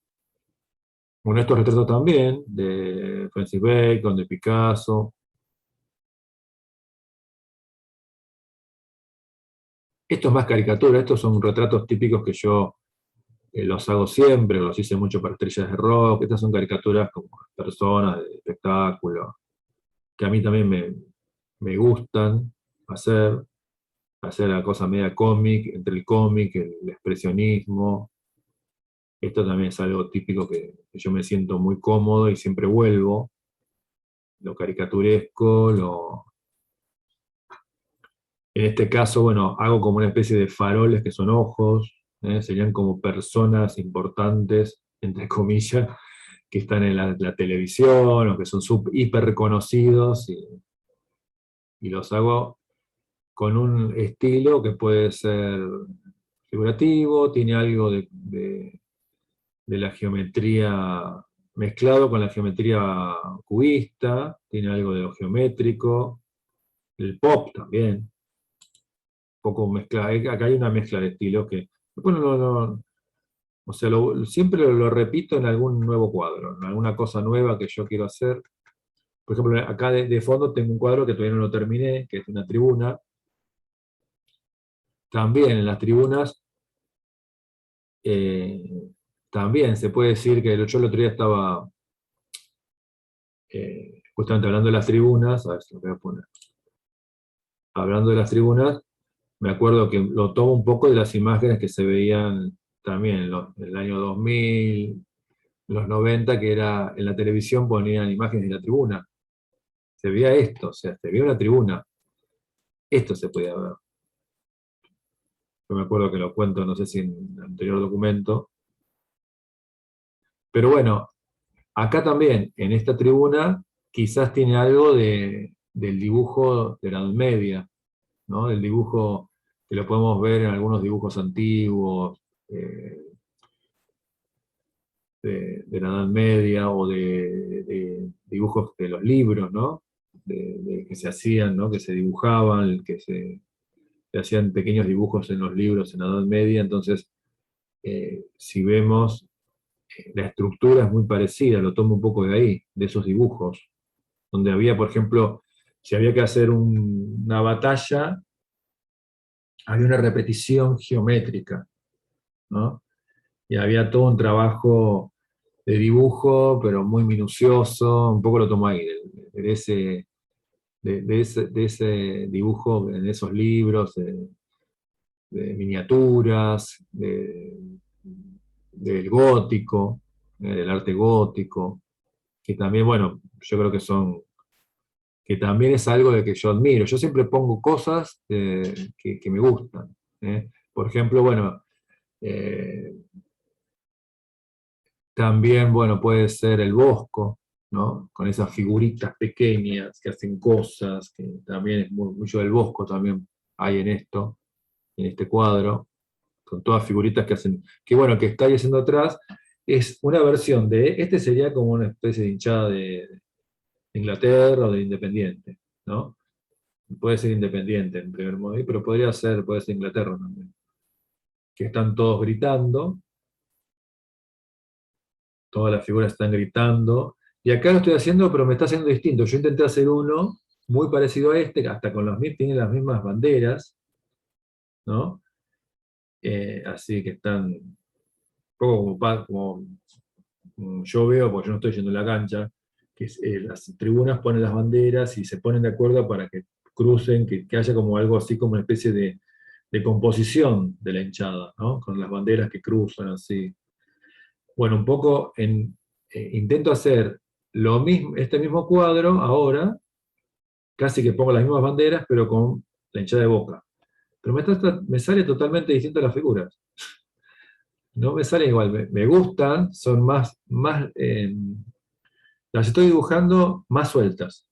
Bueno, estos retratos también, de Francis Bacon, de Picasso. Esto es más caricatura, estos son retratos típicos que yo los hago siempre, los hice mucho para estrellas de rock. Estas son caricaturas como personas de espectáculo, que a mí también me gustan hacer. Hacer la cosa media cómic, entre el cómic, el expresionismo. Esto también es algo típico que yo me siento muy cómodo y siempre vuelvo. Lo caricaturesco, en este caso, bueno, hago como una especie de faroles que son ojos, serían como personas importantes, entre comillas, que están en la televisión o que son hiper reconocidos, y los hago con un estilo que puede ser figurativo, tiene algo de la geometría mezclado con la geometría cubista, tiene algo de lo geométrico, el pop también, un poco mezcla, acá hay una mezcla de estilos que, bueno, o sea, siempre lo repito en algún nuevo cuadro, en alguna cosa nueva que yo quiero hacer. Por ejemplo, acá de fondo tengo un cuadro que todavía no lo terminé, que es una tribuna. También en las tribunas, eh, también se puede decir que yo el otro día estaba, justamente hablando de las tribunas, a ver si lo voy a poner, hablando de las tribunas, me acuerdo que lo tomo un poco de las imágenes que se veían también en el año 2000, los 90, que era en la televisión ponían imágenes de la tribuna. Se veía esto, o sea, se veía una tribuna. Esto se podía ver. Yo me acuerdo que lo cuento, no sé si en el anterior documento. Pero bueno, acá también, en esta tribuna, quizás tiene algo del dibujo de la Edad Media, ¿no? Del dibujo que lo podemos ver en algunos dibujos antiguos. de la Edad Media o de dibujos de los libros, ¿no? Que se hacían, ¿no? Que se dibujaban, se hacían pequeños dibujos en los libros en la Edad Media. Entonces, si vemos, la estructura es muy parecida, lo tomo un poco de ahí, de esos dibujos, donde había, por ejemplo, si había que hacer una batalla, había una repetición geométrica, ¿no? Y había todo un trabajo de dibujo, pero muy minucioso, un poco lo tomo ahí, de ese dibujo en esos libros, de miniaturas, del gótico, del arte gótico, que también, bueno, yo creo que también es algo de que yo admiro. Yo siempre pongo cosas que me gustan. Por ejemplo, bueno, eh, también, bueno, puede ser el Bosco, ¿no? Con esas figuritas pequeñas que hacen cosas, que también es mucho del Bosco también hay en esto, en este cuadro, con todas figuritas que hacen, que bueno, que está ahí haciendo atrás, es una versión este sería como una especie de hinchada de Inglaterra o de Independiente, ¿no? Puede ser Independiente en primer modo, pero puede ser Inglaterra también, que están todos gritando, todas las figuras están gritando, y acá lo estoy haciendo, pero me está haciendo distinto. Yo intenté hacer uno muy parecido a este, que hasta con tiene las mismas banderas, ¿no? Así que están un poco como yo veo, porque yo no estoy yendo a la cancha, que las tribunas ponen las banderas y se ponen de acuerdo para que crucen, que haya como algo así como una especie de composición de la hinchada, ¿no? Con las banderas que cruzan así. Bueno, un poco intento hacer este mismo cuadro ahora, casi que pongo las mismas banderas, pero con la hinchada de Boca. Pero me sale totalmente distinto las figuras. No me salen igual, me gustan, son las estoy dibujando más sueltas.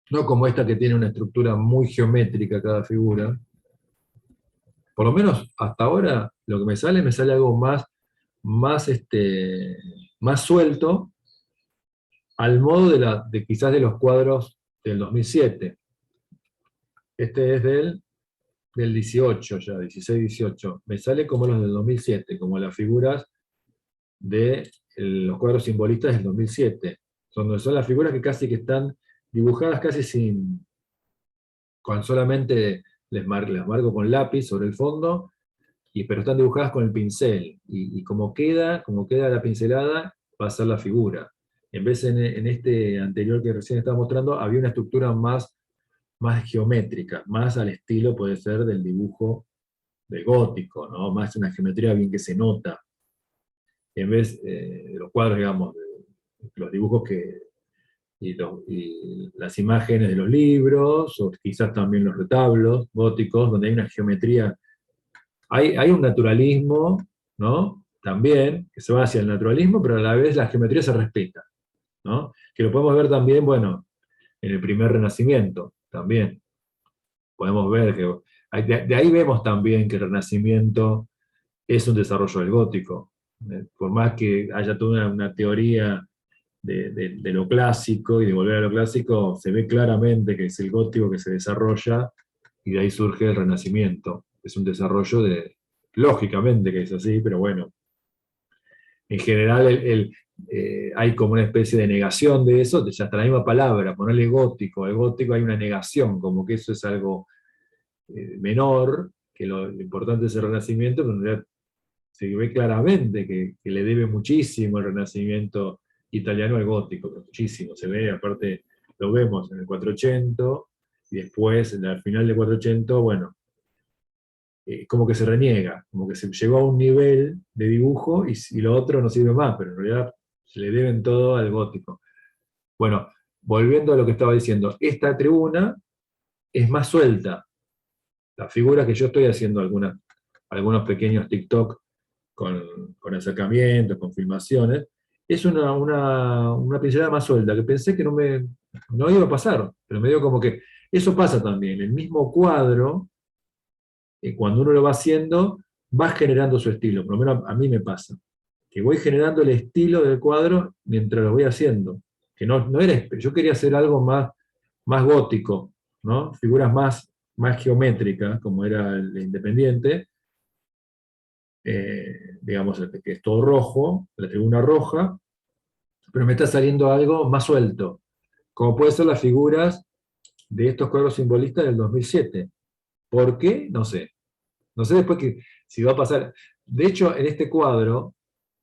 No como esta que tiene una estructura muy geométrica cada figura. Por lo menos hasta ahora lo que me sale algo más suelto, al modo quizás de los cuadros del 2007. Este es del 18 ya, 16-18. Me sale como los del 2007, como las figuras de los cuadros simbolistas del 2007. Son las figuras que casi que están dibujadas casi con solamente las marco con lápiz sobre el fondo, pero están dibujadas con el pincel. Y como queda la pincelada, va a ser la figura. En vez en este anterior que recién estaba mostrando, había una estructura más geométrica, más al estilo puede ser del dibujo del gótico, ¿no? Más una geometría bien que se nota, en vez de los cuadros, digamos, de los dibujos y las imágenes de los libros, o quizás también los retablos góticos, donde hay una geometría, hay un naturalismo, ¿no? También, que se va hacia el naturalismo, pero a la vez la geometría se respeta, ¿no? Que lo podemos ver también, bueno, en el primer Renacimiento, también. Podemos ver que de ahí vemos también que el Renacimiento es un desarrollo del gótico. Por más que haya toda una teoría de lo clásico y de volver a lo clásico, se ve claramente que es el gótico que se desarrolla y de ahí surge el Renacimiento. Es un desarrollo lógicamente que es así, pero bueno, en general hay como una especie de negación de eso, ya hasta la misma palabra, ponerle gótico, el gótico hay una negación, como que eso es algo menor, que lo importante es el Renacimiento, pero en realidad se ve claramente que le debe muchísimo el Renacimiento italiano al gótico, muchísimo, se ve, aparte lo vemos en el 480, y después, al final del 480, bueno, como que se reniega, como que se llegó a un nivel de dibujo y lo otro no sirve más, pero en realidad se le deben todo al gótico. Bueno, volviendo a lo que estaba diciendo, esta tribuna es más suelta. La figura que yo estoy haciendo algunos pequeños TikTok con acercamientos, con filmaciones, es una pincelada más suelta, que pensé que no iba a pasar, pero me dio como que eso pasa también, el mismo cuadro, cuando uno lo va haciendo, va generando su estilo, por lo menos a mí me pasa. que voy generando el estilo del cuadro mientras lo voy haciendo. Que no era, yo quería hacer algo más gótico, ¿no? Figuras más geométricas, como era el Independiente, digamos, que es todo rojo, la tribuna roja, pero me está saliendo algo más suelto, como puede ser las figuras de estos cuadros simbolistas del 2007. ¿Por qué? No sé. No sé después si va a pasar. De hecho, en este cuadro,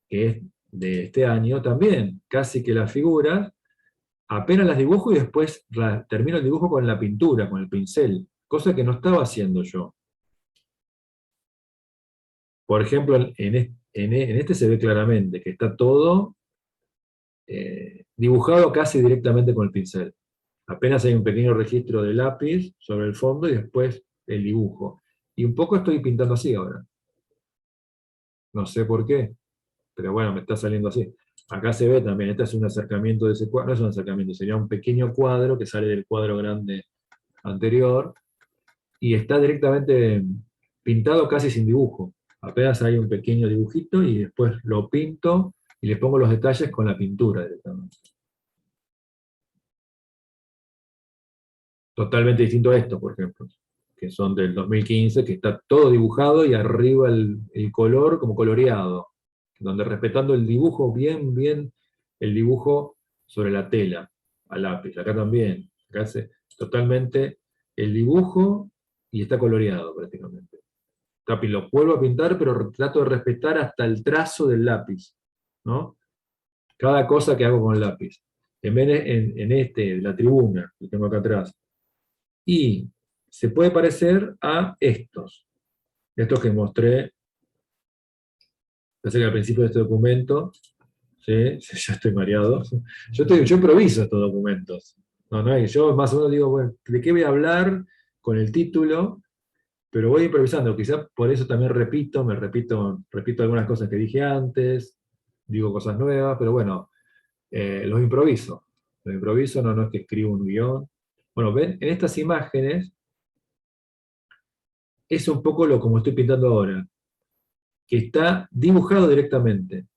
que es de este año, también casi que las figuras apenas las dibujo y después termino el dibujo con la pintura, con el pincel, cosa que no estaba haciendo yo. Por ejemplo, en este se ve claramente que está todo dibujado casi directamente con el pincel. Apenas hay un pequeño registro de lápiz sobre el fondo y después el dibujo. Y un poco estoy pintando así ahora. No sé por qué, pero bueno, me está saliendo así. Acá se ve también, este es un acercamiento de ese cuadro, no es un acercamiento, sería un pequeño cuadro que sale del cuadro grande anterior, y está directamente pintado casi sin dibujo. Apenas hay un pequeño dibujito y después lo pinto y le pongo los detalles con la pintura directamente. Totalmente distinto a esto, por ejemplo, que son del 2015, que está todo dibujado y arriba el color como coloreado, donde respetando el dibujo, bien el dibujo sobre la tela, a lápiz. Acá también, acá hace totalmente el dibujo y está coloreado prácticamente. Lo vuelvo a pintar, pero trato de respetar hasta el trazo del lápiz, ¿no? Cada cosa que hago con el lápiz. En vez en la tribuna, que tengo acá atrás, y se puede parecer a estos que mostré, parece que al principio de este documento, ¿sí? Ya estoy mareado, yo improviso estos documentos, yo más o menos digo, bueno, ¿de qué voy a hablar con el título? Pero voy improvisando, quizás por eso también repito algunas cosas que dije antes, digo cosas nuevas, pero bueno, los improviso, no es que escribo un guión. Bueno, ven, en estas imágenes es un poco lo como estoy pintando ahora, que está dibujado directamente.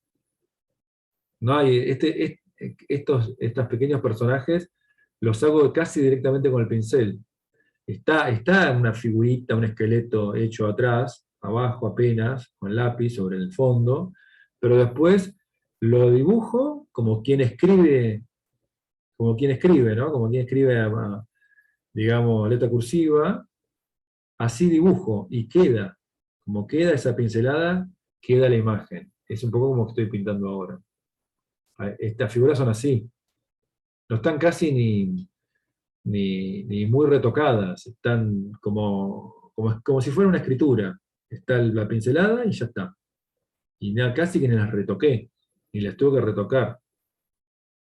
No hay, estos pequeños personajes los hago casi directamente con el pincel. Está una figurita, un esqueleto hecho atrás, abajo apenas, con lápiz sobre el fondo, pero después lo dibujo como quien escribe, ¿no? Como quien escribe, digamos, letra cursiva, así dibujo, y como queda esa pincelada, queda la imagen. Es un poco como que estoy pintando ahora. Estas figuras son así, no están casi ni muy retocadas, están como si fuera una escritura. Está la pincelada y ya está. Y nada, casi que ni las retoqué, ni las tuve que retocar.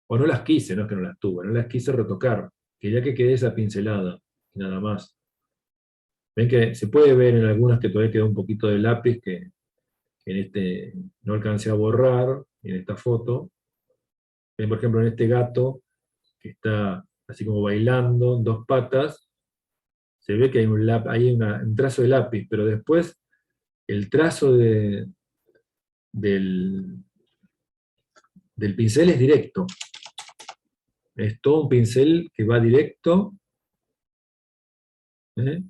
O no las quise, no es que no las tuve, no las quise retocar. Quería que quede esa pincelada, y nada más. Ven que se puede ver en algunas que todavía quedó un poquito de lápiz que en este no alcancé a borrar, en esta foto. Ven, por ejemplo, en este gato, que está así como bailando, en dos patas, se ve que hay un trazo de lápiz, pero después el trazo del, del pincel es directo. Es todo un pincel que va directo, ¿eh?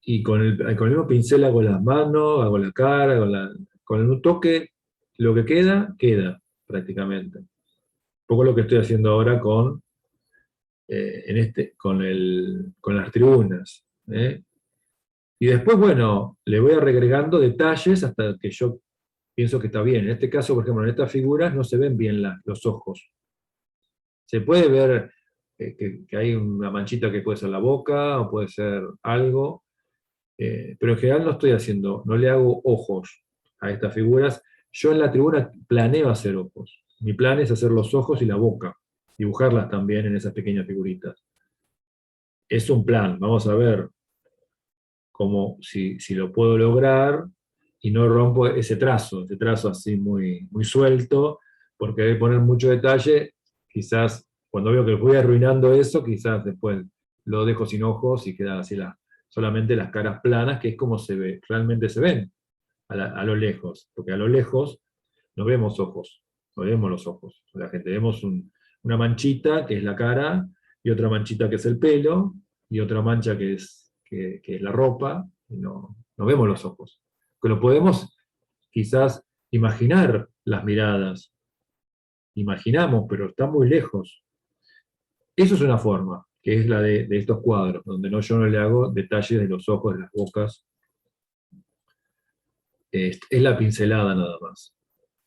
Y con el mismo pincel hago las manos, hago la cara, con un toque, lo que queda prácticamente. Un poco lo que estoy haciendo ahora con las tribunas, ¿eh? Y después, bueno, le voy agregando detalles hasta que yo pienso que está bien. En este caso, por ejemplo, en estas figuras no se ven bien los ojos. Se puede ver que hay una manchita que puede ser la boca o puede ser algo, pero en general no le hago ojos a estas figuras. Yo en la tribuna planeo hacer ojos. Mi plan es hacer los ojos y la boca, dibujarlas también en esas pequeñas figuritas. Es un plan, vamos a ver si lo puedo lograr y no rompo ese trazo así muy suelto, porque hay que poner mucho detalle, quizás cuando veo que voy arruinando eso, quizás después lo dejo sin ojos y queda así solamente las caras planas, que es como realmente se ven. a lo lejos, porque a lo lejos no vemos ojos, no vemos los ojos. La gente vemos una manchita que es la cara, y otra manchita que es el pelo, y otra mancha que es la ropa, y no vemos los ojos. Que lo podemos quizás imaginar las miradas, imaginamos, pero está muy lejos. Eso es una forma, que es la de estos cuadros, donde yo no le hago detalles de los ojos, de las bocas. Es la pincelada nada más.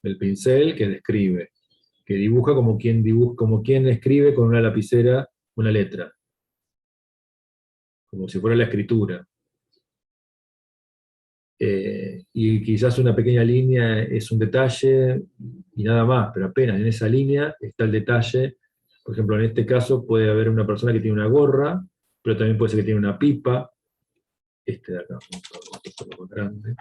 El pincel que describe, que dibuja como quien escribe con una lapicera una letra, como si fuera la escritura. Y quizás una pequeña línea es un detalle y nada más, pero apenas en esa línea está el detalle. Por ejemplo, en este caso puede haber una persona que tiene una gorra, pero también puede ser que tiene una pipa. Este de acá, vamos a hacerlo más grande.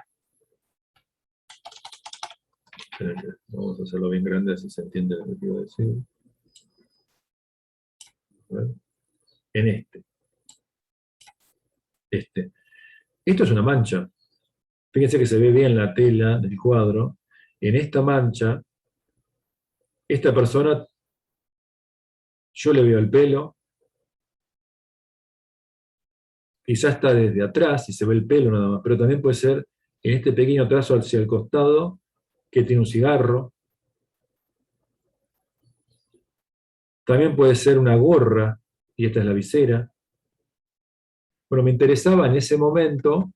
Vamos a hacerlo bien grande, así se entiende lo que quiero decir. En este. Esto es una mancha. Fíjense que se ve bien la tela del cuadro. En esta mancha, esta persona, yo le veo el pelo, quizás está desde atrás y se ve el pelo nada más, pero también puede ser en este pequeño trazo hacia el costado, que tiene un cigarro. También puede ser una gorra, y esta es la visera. Bueno, me interesaba en ese momento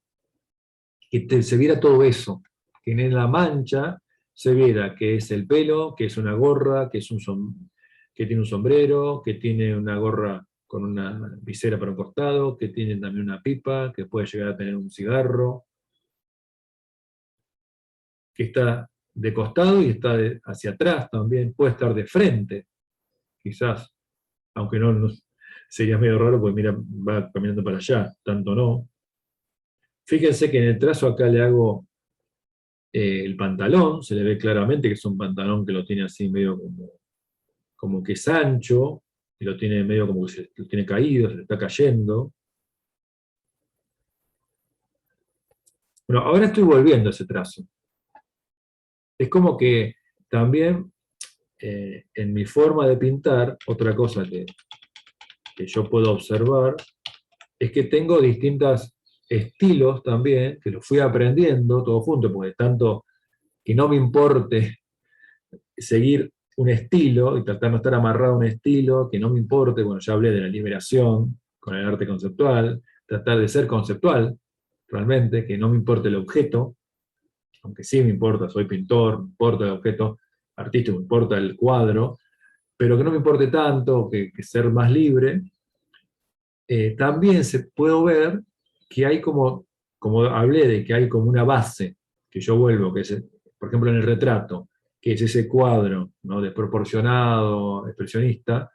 que se viera todo eso, que en la mancha se viera que es el pelo, que es una gorra, que tiene un sombrero, que tiene una gorra con una visera para un costado, que tiene también una pipa, que puede llegar a tener un cigarro, que está de costado y está hacia atrás también, puede estar de frente, quizás, aunque no sería medio raro porque mira, va caminando para allá, tanto no. Fíjense que en el trazo acá le hago el pantalón, se le ve claramente que es un pantalón que lo tiene así medio como que es ancho, y lo tiene medio como que lo tiene caído, se le está cayendo. Bueno, ahora estoy volviendo a ese trazo. Es como que también en mi forma de pintar, otra cosa que yo puedo observar, es que tengo distintos estilos también, que los fui aprendiendo todo junto, porque tanto que no me importe seguir un estilo y tratar de no estar amarrado a un estilo, que no me importe, bueno, ya hablé de la liberación con el arte conceptual, tratar de ser conceptual, realmente, que no me importe el objeto, aunque sí me importa, soy pintor, me importa el objeto artístico, me importa el cuadro, pero que no me importe tanto, que ser más libre. También puedo ver que hay como hablé de que hay como una base, que yo vuelvo, que es, por ejemplo, en el retrato, que es ese cuadro, ¿no?, desproporcionado, expresionista,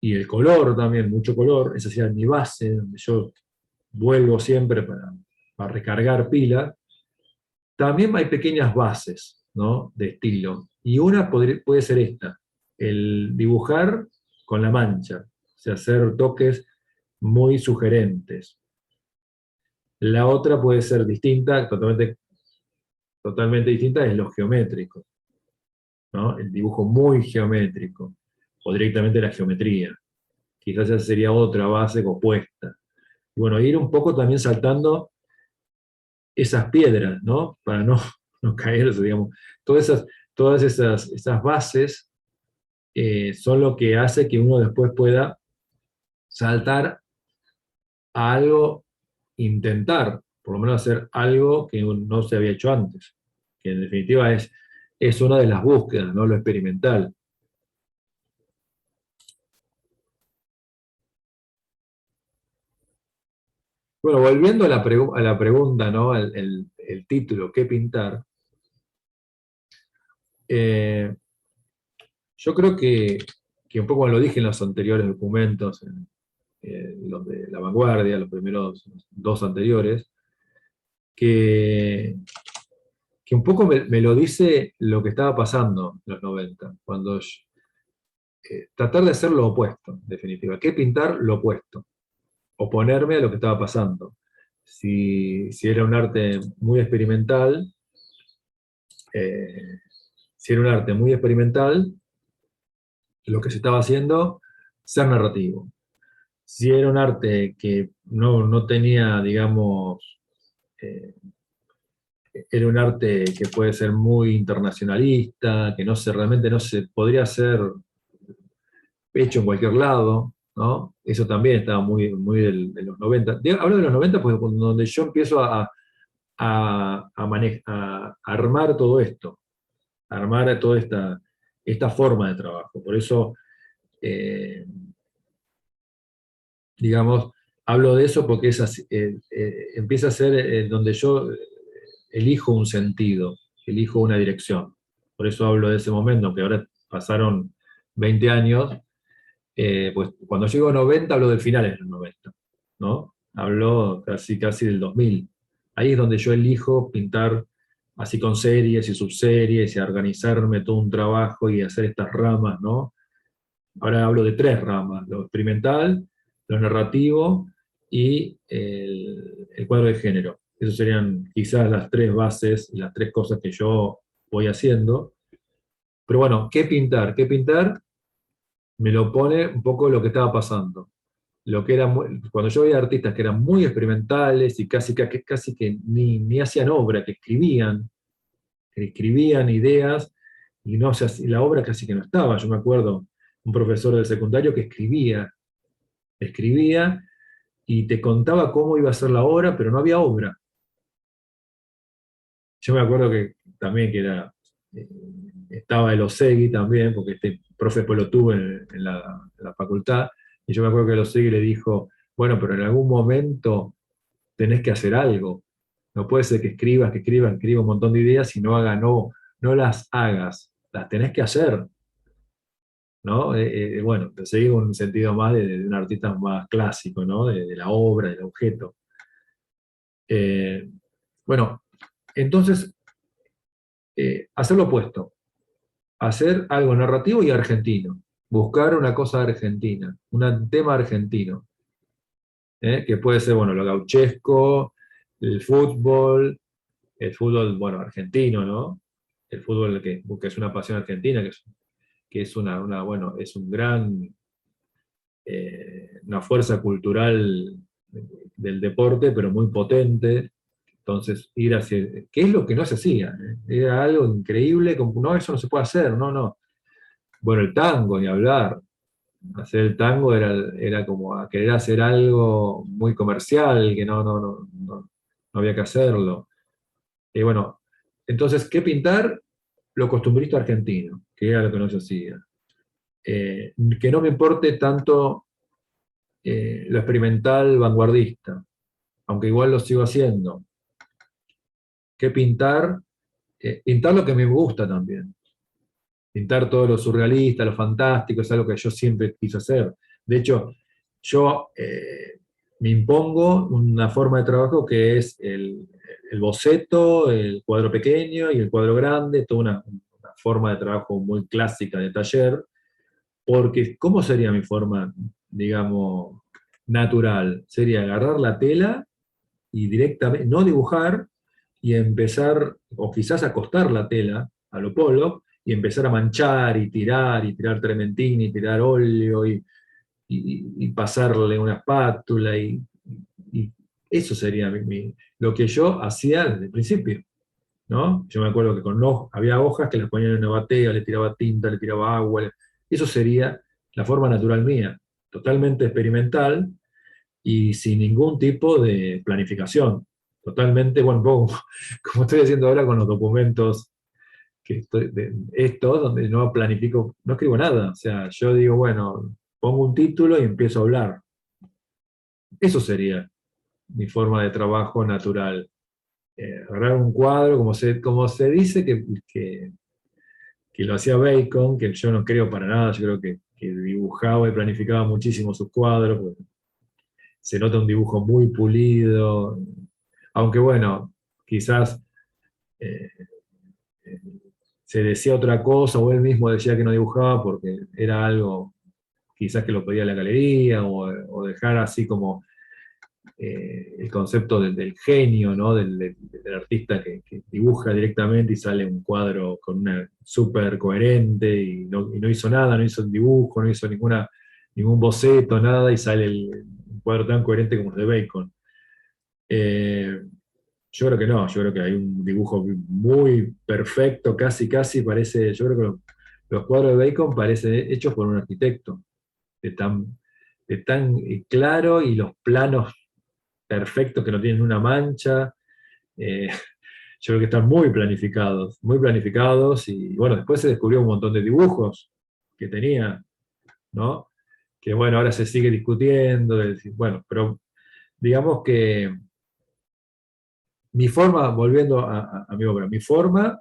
y el color también, mucho color, esa sería mi base, donde yo vuelvo siempre para recargar pila. También hay pequeñas bases, ¿no?, de estilo, y una puede ser esta, el dibujar con la mancha, o sea, hacer toques muy sugerentes. La otra puede ser distinta, totalmente distinta, es lo geométrico, ¿no? El dibujo muy geométrico, o directamente la geometría. Quizás esa sería otra base opuesta. Y bueno, ir un poco también saltando esas piedras, ¿no? Para no caerse, digamos. Todas esas bases son lo que hace que uno después pueda saltar a algo, intentar, por lo menos hacer algo que no se había hecho antes, que en definitiva es una de las búsquedas, ¿no?, lo experimental. Bueno, volviendo a la pregunta, ¿no?, el título, ¿qué pintar? Eh, yo creo que un poco como lo dije en los anteriores documentos, los de La Vanguardia, los primeros dos anteriores, que, que un poco me lo dice lo que estaba pasando en los 90, cuando tratar de hacer lo opuesto, en definitiva. ¿Qué pintar? Lo opuesto. Oponerme a lo que estaba pasando. si era un arte muy experimental, eh, si era un arte muy experimental, lo que se estaba haciendo, ser narrativo. Si era un arte que no tenía, digamos, eh, era un arte que puede ser muy internacionalista, que realmente no se podría ser hecho en cualquier lado, ¿no? Eso también estaba muy de los 90. Hablo de los 90 porque donde yo empiezo a armar todo esto, a armar toda esta forma de trabajo. Por eso, eh, digamos, hablo de eso porque empieza a ser donde yo elijo un sentido, elijo una dirección. Por eso hablo de ese momento, aunque ahora pasaron 20 años, pues cuando llego a 90 hablo del final de los 90, ¿no? Hablo casi del 2000. Ahí es donde yo elijo pintar así con series y subseries y organizarme todo un trabajo y hacer estas ramas, ¿no? Ahora hablo de tres ramas: lo experimental, lo narrativo y el cuadro de género. Esas serían quizás las tres bases y las tres cosas que yo voy haciendo. Pero bueno, ¿qué pintar? ¿Qué pintar? Me lo pone un poco lo que estaba pasando. Cuando yo veía artistas que eran muy experimentales y casi que ni hacían obra, que escribían ideas y no, o sea, la obra casi que no estaba. Yo me acuerdo un profesor del secundario que escribía y te contaba cómo iba a ser la obra, pero no había obra. Yo me acuerdo que también eh, estaba el Osegui también, porque este profe después lo tuve en la facultad, y yo me acuerdo que el Osegui le dijo, bueno, pero en algún momento tenés que hacer algo. No puede ser que escribas un montón de ideas y no las hagas, las tenés que hacer, ¿no? Bueno, te seguí un sentido más de un artista más clásico, ¿no? De la obra, del objeto. Eh, bueno, entonces, hacer lo opuesto, hacer algo narrativo y argentino, buscar una cosa argentina, un tema argentino, que puede ser, bueno, lo gauchesco, el fútbol, bueno, argentino, ¿no? El fútbol que es una pasión argentina, que es bueno, es una fuerza cultural del deporte, pero muy potente. Entonces, ir hacia, ¿qué es lo que no se hacía? Era algo increíble, como, no, eso no se puede hacer, no, no. Bueno, el tango, ni hablar. Hacer el tango era como a querer hacer algo muy comercial, que no había que hacerlo. Y bueno, entonces, ¿qué pintar? Lo costumbrista argentino, que era lo que no se hacía. Que no me importe tanto lo experimental vanguardista, aunque igual lo sigo haciendo. ¿Qué pintar? Pintar lo que me gusta también. Pintar todo lo surrealista, lo fantástico, es algo que yo siempre quise hacer. De hecho, yo me impongo una forma de trabajo que es el boceto, el cuadro pequeño y el cuadro grande, toda una forma de trabajo muy clásica de taller, porque ¿cómo sería mi forma, digamos, natural? Sería agarrar la tela y directamente, no dibujar, y empezar, o quizás acostar la tela a lo Pollock, y empezar a manchar y tirar trementina y tirar óleo y pasarle una espátula y eso sería lo que yo hacía desde el principio, ¿no? Yo me acuerdo que había hojas que las ponían en una batea, le tiraba tinta, le tiraba agua, eso sería la forma natural mía, totalmente experimental, y sin ningún tipo de planificación. Totalmente, bueno, como estoy haciendo ahora con los documentos estos, donde no planifico, no escribo nada. O sea, yo digo, bueno, pongo un título y empiezo a hablar. Eso sería mi forma de trabajo natural. Agarrar un cuadro, como se dice que lo hacía Bacon, que yo no creo para nada, yo creo que dibujaba y planificaba muchísimo sus cuadros, se nota un dibujo muy pulido, aunque bueno, quizás eh, eh, se decía otra cosa, o él mismo decía que no dibujaba porque era algo quizás que lo pedía la galería, o dejar así como el concepto del genio, ¿no? Del artista que dibuja directamente y sale un cuadro con una súper coherente y no hizo nada, no hizo un dibujo, no hizo ningún boceto, nada, y sale un cuadro tan coherente como el de Bacon. Eh, yo creo que no, yo creo que hay un dibujo muy perfecto, casi, casi parece, yo creo que los cuadros de Bacon parecen hechos por un arquitecto, de tan, de tan claro y los planos perfectos que no tienen una mancha. eh, yo creo que están muy planificados y bueno, después se descubrió un montón de dibujos que tenía, ¿no? Que bueno, ahora se sigue discutiendo, bueno, pero digamos que mi forma, volviendo a mi obra, mi forma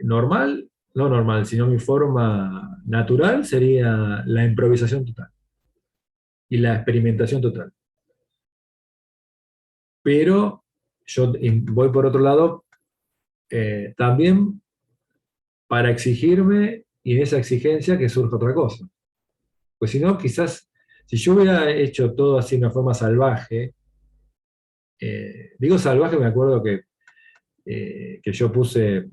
normal, no normal, sino mi forma natural sería la improvisación total y la experimentación total. Pero yo voy por otro lado también para exigirme y en esa exigencia que surja otra cosa. Pues si no, quizás, si yo hubiera hecho todo así de una forma salvaje, digo salvaje, me acuerdo que yo puse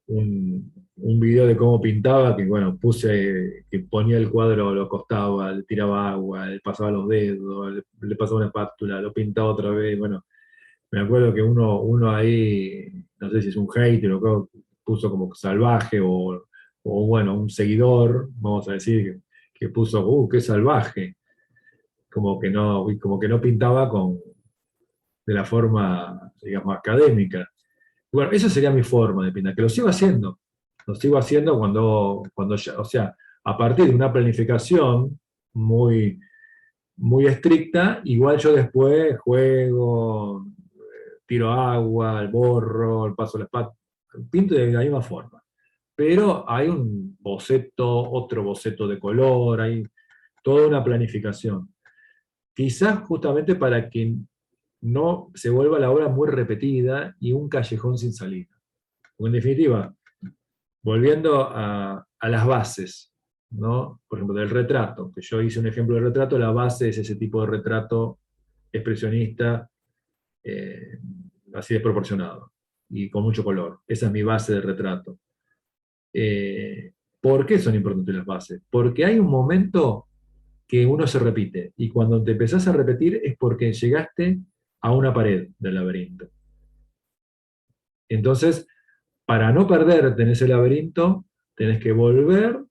un video de cómo pintaba, que bueno, puse que ponía el cuadro, lo acostaba, le tiraba agua, le pasaba los dedos, le pasaba una espátula, lo pintaba otra vez, bueno, me acuerdo que uno ahí, no sé si es un hater o puso como salvaje o bueno, un seguidor, vamos a decir, que puso, qué salvaje, como que no pintaba de la forma, digamos, académica. Bueno, esa sería mi forma de pintar, que lo sigo haciendo. Lo sigo haciendo cuando ya, o sea, a partir de una planificación muy, muy estricta, igual yo después juego, tiro agua, borro, paso la espátula, pinto de la misma forma. Pero hay un boceto, otro boceto de color, hay toda una planificación. Quizás justamente para que no se vuelva la obra muy repetida y un callejón sin salida. Porque en definitiva, volviendo a las bases, ¿no? Por ejemplo, del retrato, que yo hice un ejemplo de retrato, la base es ese tipo de retrato expresionista, eh, así desproporcionado y con mucho color. Esa es mi base de retrato. Eh, ¿Por qué son importantes las bases? Porque hay un momento que uno se repite, y cuando te empezás a repetir es porque llegaste a una pared del laberinto. Entonces, para no perderte en ese laberinto, tenés que volver,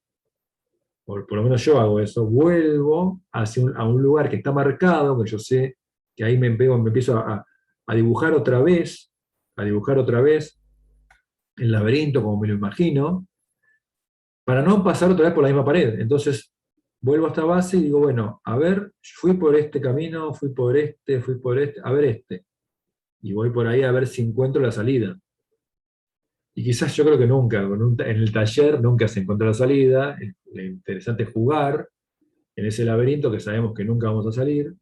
por lo menos yo hago eso, vuelvo a un lugar que está marcado, que yo sé que ahí me empiezo a dibujar otra vez el laberinto como me lo imagino, para no pasar otra vez por la misma pared. Entonces, vuelvo a esta base y digo, bueno, a ver, fui por este camino, fui por este, a ver este. Y voy por ahí a ver si encuentro la salida. Y quizás yo creo que nunca, en el taller nunca se encontró la salida. Lo interesante es jugar en ese laberinto que sabemos que nunca vamos a salir.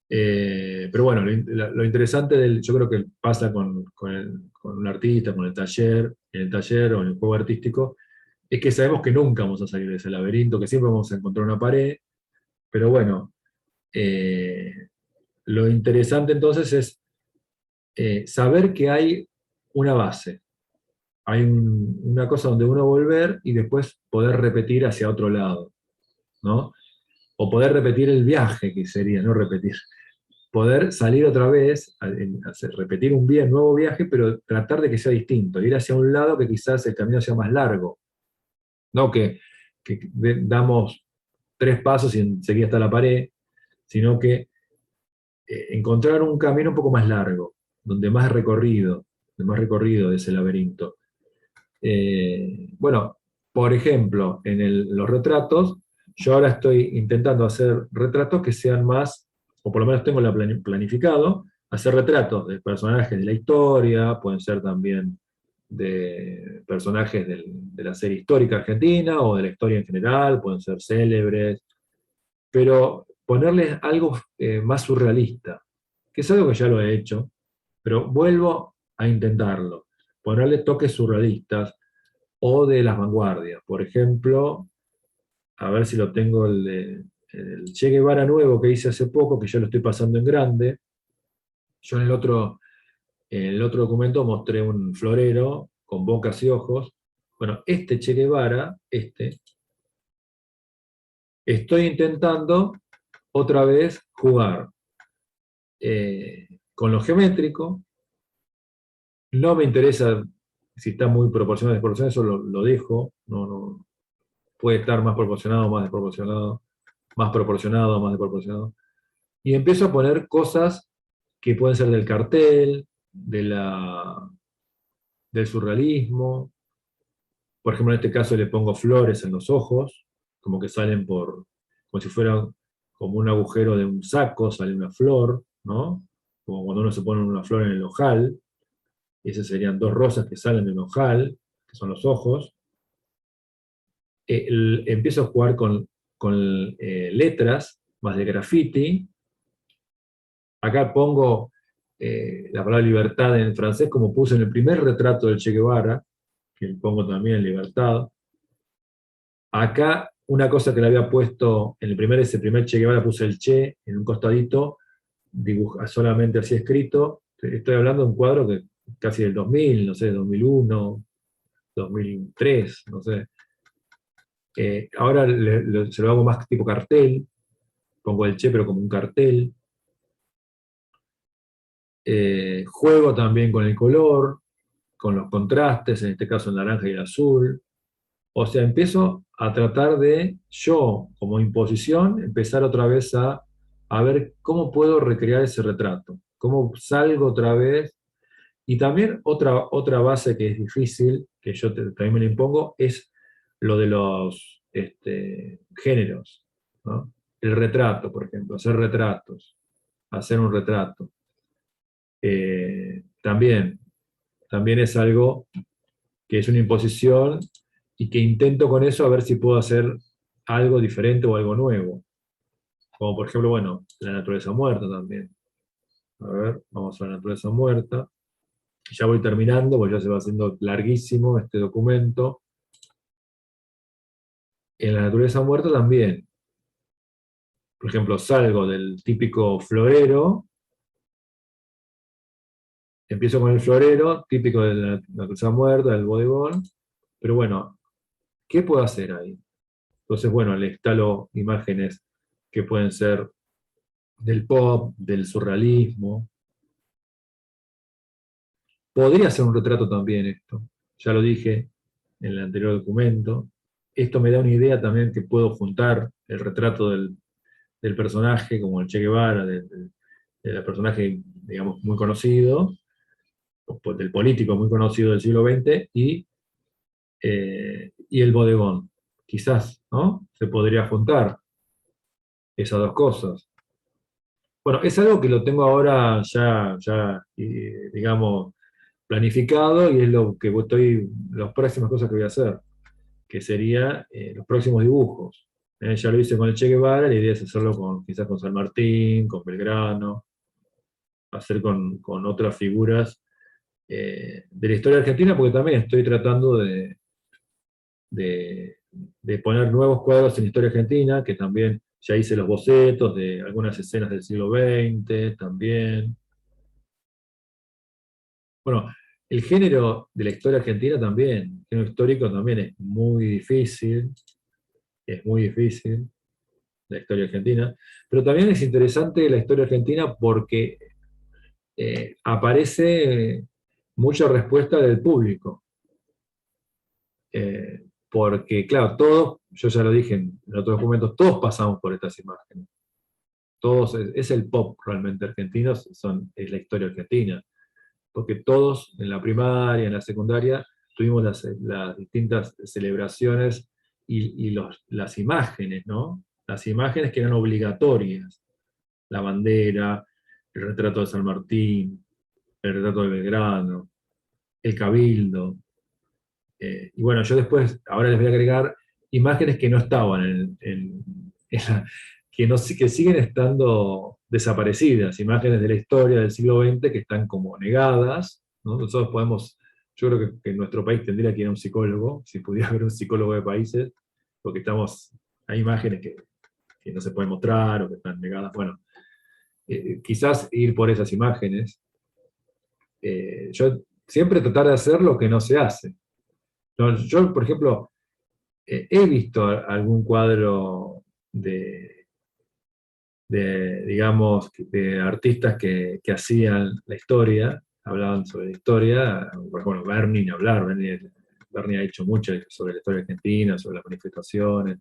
Pero bueno, lo interesante yo creo que pasa con un artista, con el taller, en el taller o en el juego artístico, es que sabemos que nunca vamos a salir de ese laberinto, que siempre vamos a encontrar una pared, pero bueno, eh, lo interesante entonces es saber que hay una base, hay una cosa donde uno volver y después poder repetir hacia otro lado, ¿no? O poder repetir el viaje, que sería, no repetir. Poder salir otra vez, repetir un nuevo viaje, pero tratar de que sea distinto, ir hacia un lado que quizás el camino sea más largo, no que damos 3 pasos y enseguida está la pared, sino que encontrar un camino un poco más largo, de más recorrido de ese laberinto. Bueno, por ejemplo, los retratos, yo ahora estoy intentando hacer retratos que sean más, o por lo menos tengo planificado, hacer retratos de personajes de la historia, pueden ser también de personajes de la serie histórica argentina o de la historia en general, pueden ser célebres, pero ponerles algo más surrealista, que es algo que ya lo he hecho, pero vuelvo a intentarlo, ponerle toques surrealistas o de las vanguardias. Por ejemplo, a ver si lo tengo el Che Guevara nuevo que hice hace poco, que yo lo estoy pasando en grande. Yo en el otro documento mostré un florero con bocas y ojos. Bueno, este Che Guevara, estoy intentando otra vez jugar con lo geométrico. No me interesa si está muy proporcionado o desproporcionado, eso lo dejo. No, puede estar más proporcionado, más desproporcionado, más proporcionado, más desproporcionado. Y empiezo a poner cosas que pueden ser del cartel, del surrealismo. Por ejemplo, en este caso le pongo flores en los ojos, como que salen como si fuera como un agujero de un saco, sale una flor, ¿no? Como cuando uno se pone una flor en el ojal, y esas serían dos rosas que salen de un ojal, que son los ojos. Empiezo a jugar con letras, más de graffiti. Acá pongo la palabra libertad en francés, como puse en el primer retrato del Che Guevara, que pongo también libertad. Acá, una cosa que le había puesto en ese primer Che Guevara, puse el Che en un costadito, dibuja solamente así escrito. Estoy hablando de un cuadro que casi del 2000, no sé, 2001, 2003, no sé. Ahora se lo hago más tipo cartel, pongo el Che pero como un cartel. Juego también con el color, con los contrastes, en este caso el naranja y el azul. O sea, empiezo a tratar de, yo, como imposición, empezar otra vez a ver cómo puedo recrear ese retrato, cómo salgo otra vez. Y también otra base que es difícil, que yo también me la impongo, es lo de los géneros, ¿no? El retrato, por ejemplo, hacer retratos, hacer un retrato. También es algo que es una imposición y que intento con eso a ver si puedo hacer algo diferente o algo nuevo. Como por ejemplo, bueno, la naturaleza muerta también. A ver, vamos a la naturaleza muerta. Ya voy terminando, porque ya se va haciendo larguísimo este documento. En la naturaleza muerta también. Por ejemplo, salgo del típico florero, empiezo con el florero, típico de la naturaleza muerta, del bodegón, pero bueno, ¿qué puedo hacer ahí? Entonces, bueno, le instalo imágenes que pueden ser del pop, del surrealismo. Podría ser un retrato también esto, ya lo dije en el anterior documento. Esto me da una idea también que puedo juntar el retrato del personaje, como el Che Guevara, del personaje, digamos, muy conocido, del político muy conocido del siglo XX, y el bodegón. Quizás, ¿no? Se podría juntar esas dos cosas. Bueno, es algo que lo tengo ahora ya digamos, planificado y es lo que las próximas cosas que voy a hacer, que sería los próximos dibujos. Ya lo hice con el Che Guevara, la idea es hacerlo quizás con San Martín, con Belgrano, hacer con otras figuras de la historia argentina, porque también estoy tratando de, de poner nuevos cuadros en historia argentina, que también ya hice los bocetos de algunas escenas del siglo XX también. Bueno, el género de la historia argentina también, el género histórico también es muy difícil, la historia argentina, pero también es interesante la historia argentina porque aparece mucha respuesta del público. Porque, claro, todos, yo ya lo dije en otros documentos, todos pasamos por estas imágenes. Todos, es el pop realmente argentino, es la historia argentina. Porque todos en la primaria, en la secundaria, tuvimos las distintas celebraciones y las imágenes, ¿no? Las imágenes que eran obligatorias. La bandera, el retrato de San Martín, el retrato de Belgrano, el cabildo. Y bueno, yo después, ahora les voy a agregar imágenes que no estaban que siguen estando desaparecidas, imágenes de la historia del siglo XX que están como negadas, ¿no? Nosotros yo creo que en nuestro país tendría que ir a un psicólogo, si pudiera haber un psicólogo de países, porque hay imágenes que no se pueden mostrar o que están negadas. Bueno, quizás ir por esas imágenes. Yo siempre tratar de hacer lo que no se hace. No, yo, por ejemplo, he visto algún cuadro digamos, de artistas que hacían la historia, hablaban sobre la historia. Bueno, Berni, ni hablar, Berni ha hecho mucho sobre la historia argentina, sobre las manifestaciones,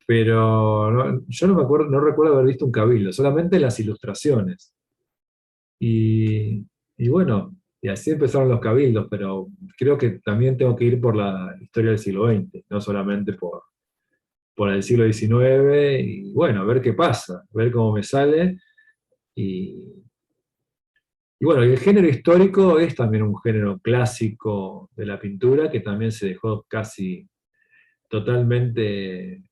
pero yo no me acuerdo, no recuerdo haber visto un cabildo, solamente las ilustraciones. Y bueno, y así empezaron los cabildos, pero creo que también tengo que ir por la historia del siglo XX, no solamente por el siglo XIX, y bueno, a ver qué pasa, a ver cómo me sale. Y, y bueno, y el género histórico es también un género clásico de la pintura que también se dejó casi totalmente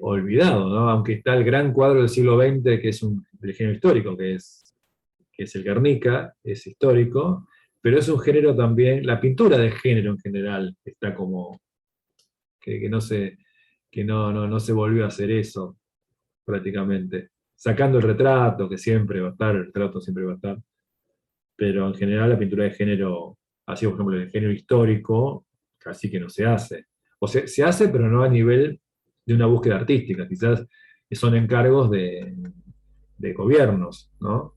olvidado, ¿no? Aunque está el gran cuadro del siglo XX que es el género histórico, que es el Guernica, es histórico, pero es un género también, la pintura de género en general está como, que no se, que no se volvió a hacer eso prácticamente. Sacando el retrato, que siempre va a estar, el retrato siempre va a estar, pero en general la pintura de género, así por ejemplo el género histórico, casi que no se hace. O se hace, pero no a nivel de una búsqueda artística, quizás son encargos de gobiernos, ¿no?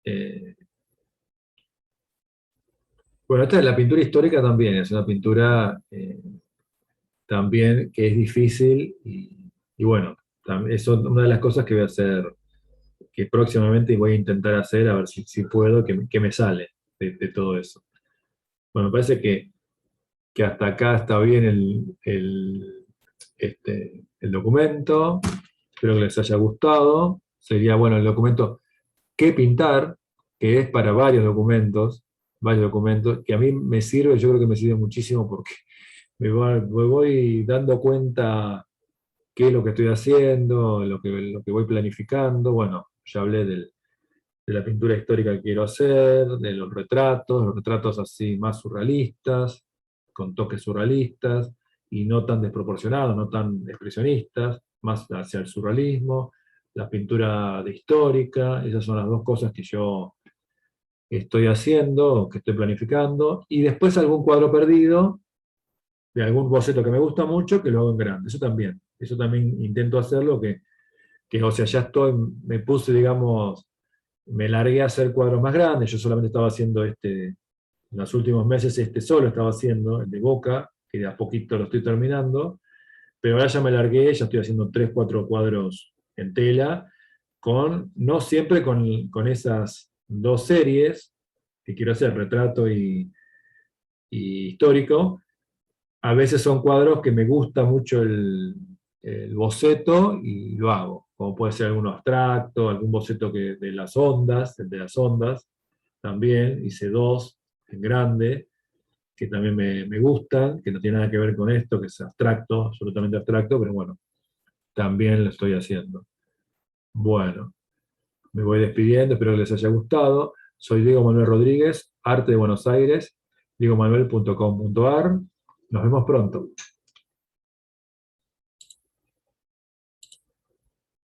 Eh, bueno, esta es la pintura histórica también, es una pintura también que es difícil y bueno, es una de las cosas que voy a hacer, que próximamente voy a intentar hacer, a ver si puedo, que me sale de todo eso. Bueno, me parece que hasta acá está bien el documento. Espero que les haya gustado. Sería bueno el documento ¿Qué pintar? Que es para varios documentos, que a mí me sirve, yo creo que me sirve muchísimo porque me voy dando cuenta qué es lo que estoy haciendo, lo que voy planificando. Bueno, ya hablé de la pintura histórica que quiero hacer, de los retratos así más surrealistas, con toques surrealistas, y no tan desproporcionados, no tan expresionistas, más hacia el surrealismo, la pintura de histórica. Esas son las dos cosas que yo estoy haciendo, que estoy planificando, y después algún cuadro perdido, de algún boceto que me gusta mucho, que lo hago en grande. Eso también intento hacerlo, o sea, ya me puse, digamos, me largué a hacer cuadros más grandes. Yo solamente estaba haciendo en los últimos meses solo estaba haciendo, el de Boca, que de a poquito lo estoy terminando, pero ahora ya me largué, ya estoy haciendo 3 4 cuadros en tela, no siempre con esas dos series que quiero hacer, retrato y histórico. A veces son cuadros que me gusta mucho el boceto y lo hago, como puede ser algún abstracto, algún boceto de las ondas, el de las ondas, también hice dos en grande, que también me gustan, que no tiene nada que ver con esto, que es abstracto, absolutamente abstracto, pero bueno, también lo estoy haciendo. Bueno, me voy despidiendo, espero que les haya gustado. Soy Diego Manuel Rodríguez, Arte de Buenos Aires, diegomanuel.com.ar. Nos vemos pronto.